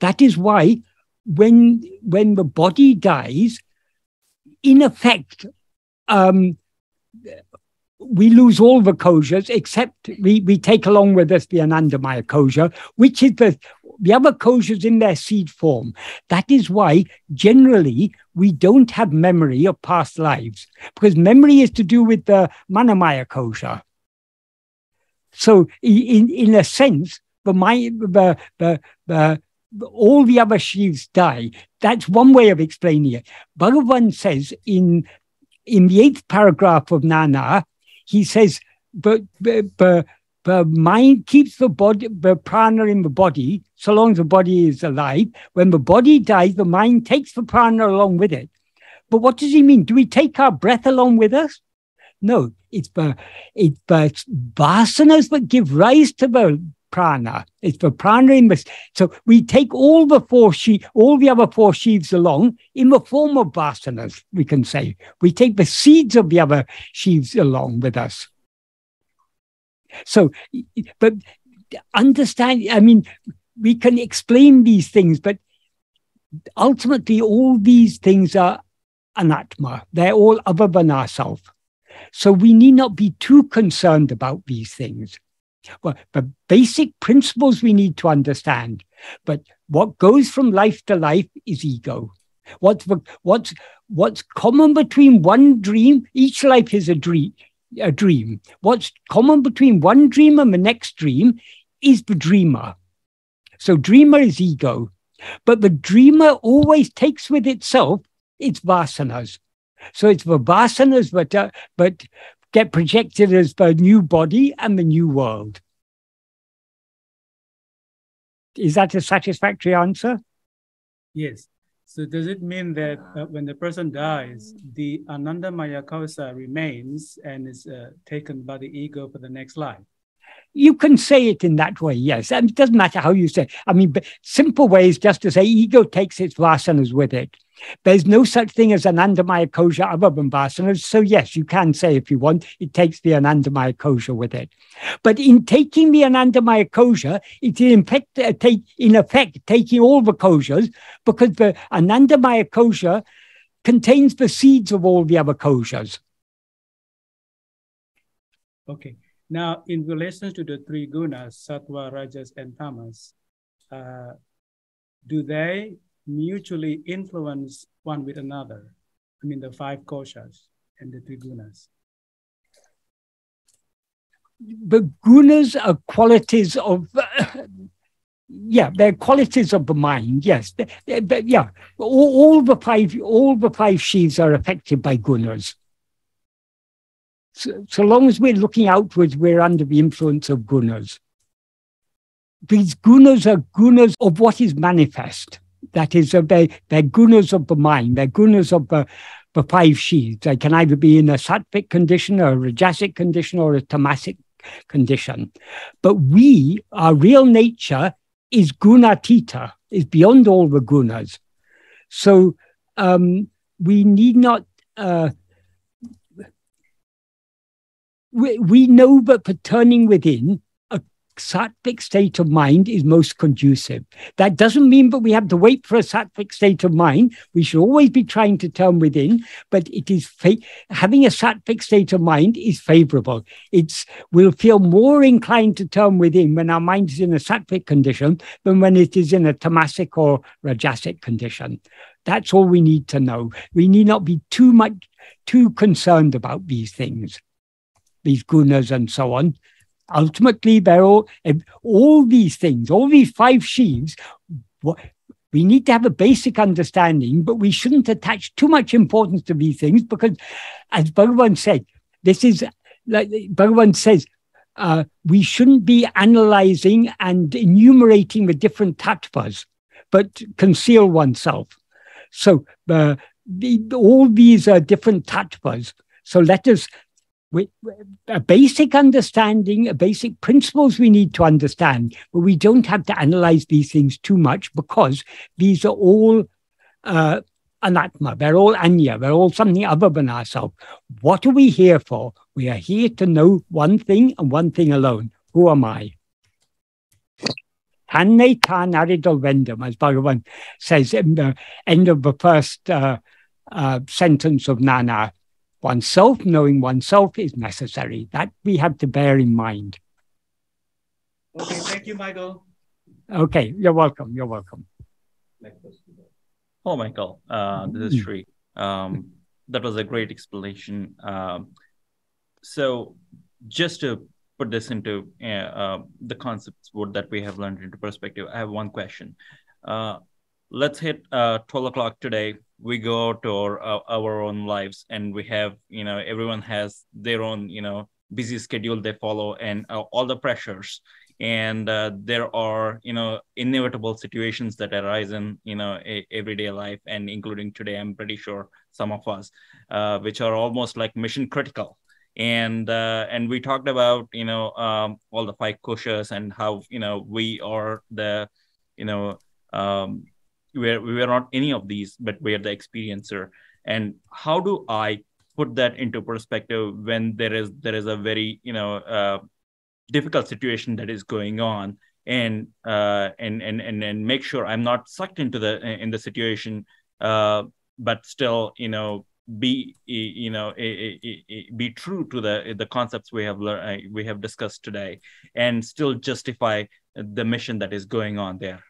That is why when the body dies, in effect, we lose all the koshas except we take along with us the anandamaya kōśa, which is the other koshas in their seed form. That is why generally we don't have memory of past lives, because memory is to do with the manamaya kōśa. So in a sense, all the other sheaves die. That's one way of explaining it. Bhagavan says in the 8th paragraph of Nana, he says, but the mind keeps the body, the prana in the body, so long as the body is alive. When the body dies, the mind takes the prana along with it. But what does he mean? Do we take our breath along with us? No, it's the vasanas that give rise to the prana. It's the prana in the, so we take all the other four sheaves along in the form of vasanas, we can say. We take the seeds of the other sheaves along with us. So, but understand, I mean, we can explain these things, but ultimately all these things are anattma. They're all other than ourselves. So we need not be too concerned about these things. Well, the basic principles we need to understand, but what goes from life to life is ego. What's common between one dream, each life is a dream. What's common between one dream and the next dream is the dreamer. So dreamer is ego, but the dreamer always takes with itself its vasanas. So it's the vasanas but get projected as the new body and the new world. Is that a satisfactory answer?
Yes. So does it mean that when the person dies, the anandamaya kōśa remains and is taken by the ego for the next life?
You can say it in that way, yes. And it doesn't matter how you say it. I mean, simple way is just to say ego takes its vasanas with it. There's no such thing as anandamaya kōśa other than vasanas. So yes, you can say if you want, it takes the anandamaya kōśa with it. But in taking the anandamaya kōśa, it's in effect taking all the kōśas, because the anandamaya kōśa contains the seeds of all the other kōśas.
Okay. Now, in relation to the three gunas, sattva, rajas, and tamas, do they mutually influence one with another? I mean, the five koshas and the three gunas.
The gunas are qualities of, they're qualities of the mind. Yes, all the five sheaves are affected by gunas. So long as we're looking outwards, we're under the influence of gunas. These gunas are gunas of what is manifest. That is, they're gunas of the mind. They're gunas of the five sheaves. They can either be in a sattvic condition, or a rajasic condition, or a tamasic condition. But our real nature is gunatita, is beyond all the gunas. So we need not... We know that for turning within, a sattvic state of mind is most conducive. That doesn't mean that we have to wait for a sattvic state of mind. We should always be trying to turn within, but it is having a sattvic state of mind is favorable. We'll feel more inclined to turn within when our mind is in a sattvic condition than when it is in a tamasic or rajasic condition. That's all we need to know. We need not be too concerned about these things, these gunas and so on. Ultimately, they're all these things, all these five sheaves, we need to have a basic understanding, but we shouldn't attach too much importance to these things, because as Bhagavan said, Bhagavan says, we shouldn't be analyzing and enumerating the different tattvas, but conceal oneself. So all these are different tattvas. So let us... a basic understanding, basic principles we need to understand, but we don't have to analyze these things too much, because these are all anattma, they're all anya, they're all something other than ourselves. What are we here for? We are here to know one thing and one thing alone. Who am I? Tanne tan aridol vendam, as Bhagavan says in the end of the first sentence of Nana. Oneself, knowing oneself is necessary. That we have to bear in mind.
Okay, thank you, Michael.
Okay, you're welcome. You're welcome.
Oh, Michael, this is Sri. That was a great explanation. So just to put this into the concepts that we have learned into perspective, I have one question. Let's hit 12 o'clock today. We go to our own lives, and we have, everyone has their own, busy schedule they follow, and all the pressures. And there are, inevitable situations that arise in, everyday life, and including today, I'm pretty sure some of us, which are almost like mission critical. And we talked about, all the 5 kōśas and how, we are the, we are not any of these, but we are the experiencer. And how do I put that into perspective when there is a very, difficult situation that is going on, and make sure I'm not sucked into the situation, but still, be true to the concepts we have discussed today, and still justify the mission that is going on there.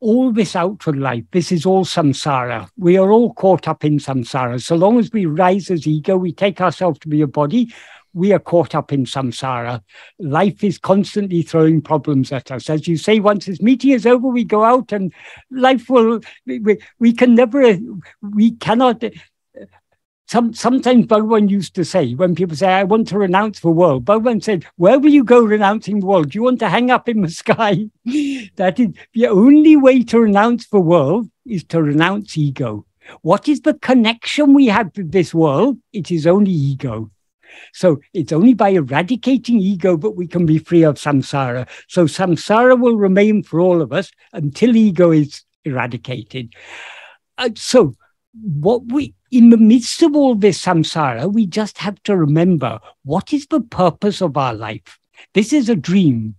All this outward life, this is all samsara. We are all caught up in samsara. So long as we rise as ego, we take ourselves to be a body, we are caught up in samsara. Life is constantly throwing problems at us. As you say, once this meeting is over, we go out and life will, we cannot, sometimes Bhagavan used to say, when people say, I want to renounce the world, Bhagavan said, where will you go renouncing the world? Do you want to hang up in the sky? That is, the only way to renounce the world is to renounce ego. What is the connection we have with this world? It is only ego. So it's only by eradicating ego that we can be free of samsara. So samsara will remain for all of us until ego is eradicated. So in the midst of all this samsara, we just have to remember, what is the purpose of our life? This is a dream.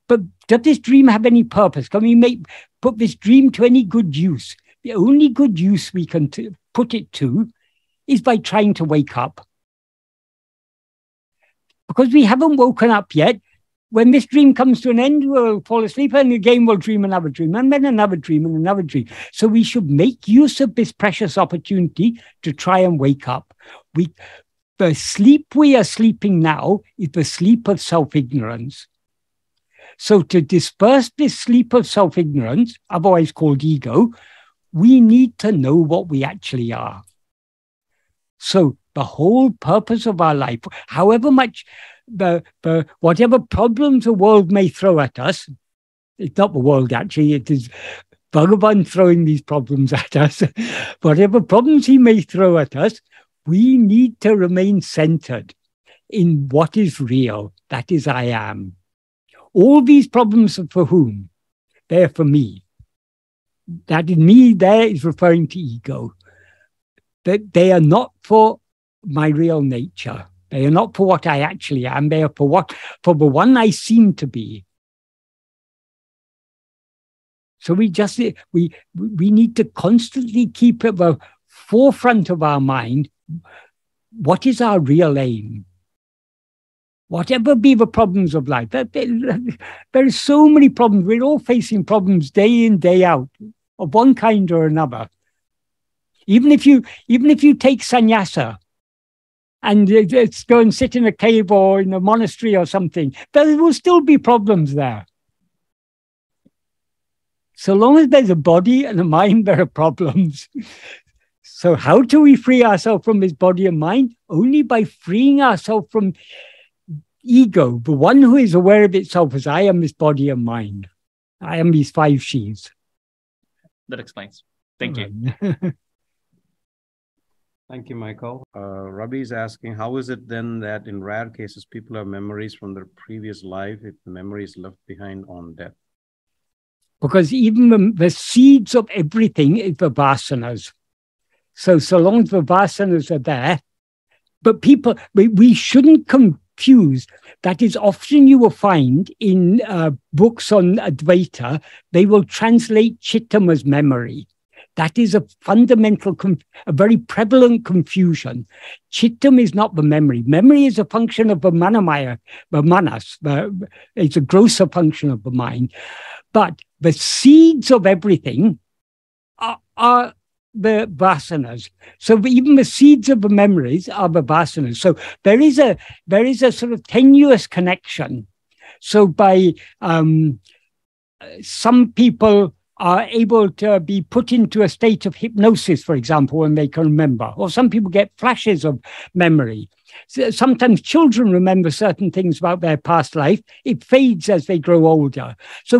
But does this dream have any purpose? Can we put this dream to any good use? The only good use we can put it to is by trying to wake up. Because we haven't woken up yet. When this dream comes to an end, we'll fall asleep, and again we'll dream another dream, and then another dream, and another dream. So we should make use of this precious opportunity to try and wake up. The sleep we are sleeping now is the sleep of self-ignorance. So to disperse this sleep of self-ignorance, otherwise called ego, we need to know what we actually are. So the whole purpose of our life, however much whatever problems the world may throw at us, it's not the world actually, it is Bhagavan throwing these problems at us. Whatever problems he may throw at us, we need to remain centered in what is real, that is I am. All these problems are for whom? They're for me. That in me there is referring to ego. That they are not for my real nature. They are not for what I actually am. They are for the one I seem to be. So we need to constantly keep at the forefront of our mind, what is our real aim? Whatever be the problems of life, there are so many problems. We're all facing problems day in, day out, of one kind or another. Even if you take sannyasa and go and sit in a cave or in a monastery or something, there will still be problems there. So long as there's a body and a mind, there are problems. So how do we free ourselves from this body and mind? Only by freeing ourselves from ego, the one who is aware of itself as I am this body and mind. I am these 5 sheaths.
That explains. Thank you.
Thank you, Michael. Ravi is asking, how is it then that in rare cases people have memories from their previous life if the memory is left behind on death?
Because even the seeds of everything is the vasanas. So long as the vasanas are there, but people, we shouldn't confuse. That is, often you will find in books on Advaita, they will translate Chittam as memory. That is a fundamental, a very prevalent confusion. Chittam is not the memory. Memory is a function of the manamaya, the manas. It's a grosser function of the mind. But the seeds of everything are the vasanas. So even the seeds of the memories are the vasanas. So there is a sort of tenuous connection. So by some people are able to be put into a state of hypnosis, for example, when they can remember. Or some people get flashes of memory. So sometimes children remember certain things about their past life. It fades as they grow older. So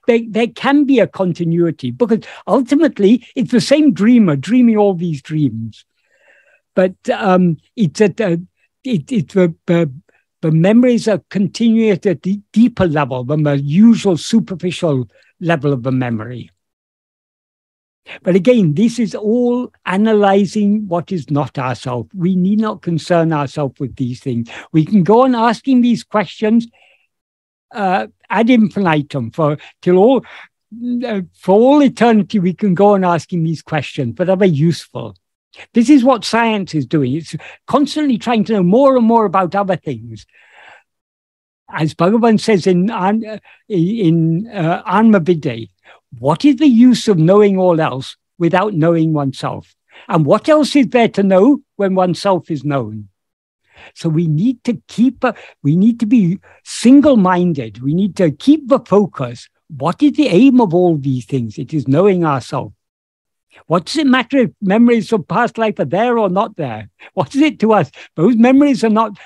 there can be a continuity, because ultimately it's the same dreamer dreaming all these dreams. but it's at the memories are continuing at a deeper level than the usual superficial level of the memory. But again, this is all analyzing what is not ourself. We need not concern ourselves with these things. We can go on asking these questions ad infinitum for all eternity. We can go on asking these questions, but are they useful? This is what science is doing. It's constantly trying to know more and more about other things. As Bhagavan says in Anmavidya, what is the use of knowing all else without knowing oneself? And what else is there to know when oneself is known? So we need to be single-minded. We need to keep the focus. What is the aim of all these things? It is knowing ourselves. What does it matter if memories of past life are there or not there? What is it to us? Those memories are not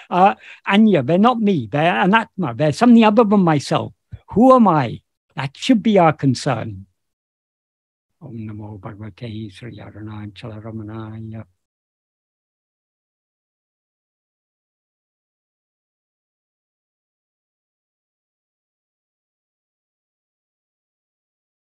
anya, they're not me, they're anattma, they're something other than myself. Who am I? That should be our concern. Om Namo Bhagavate Sri Ramana Center.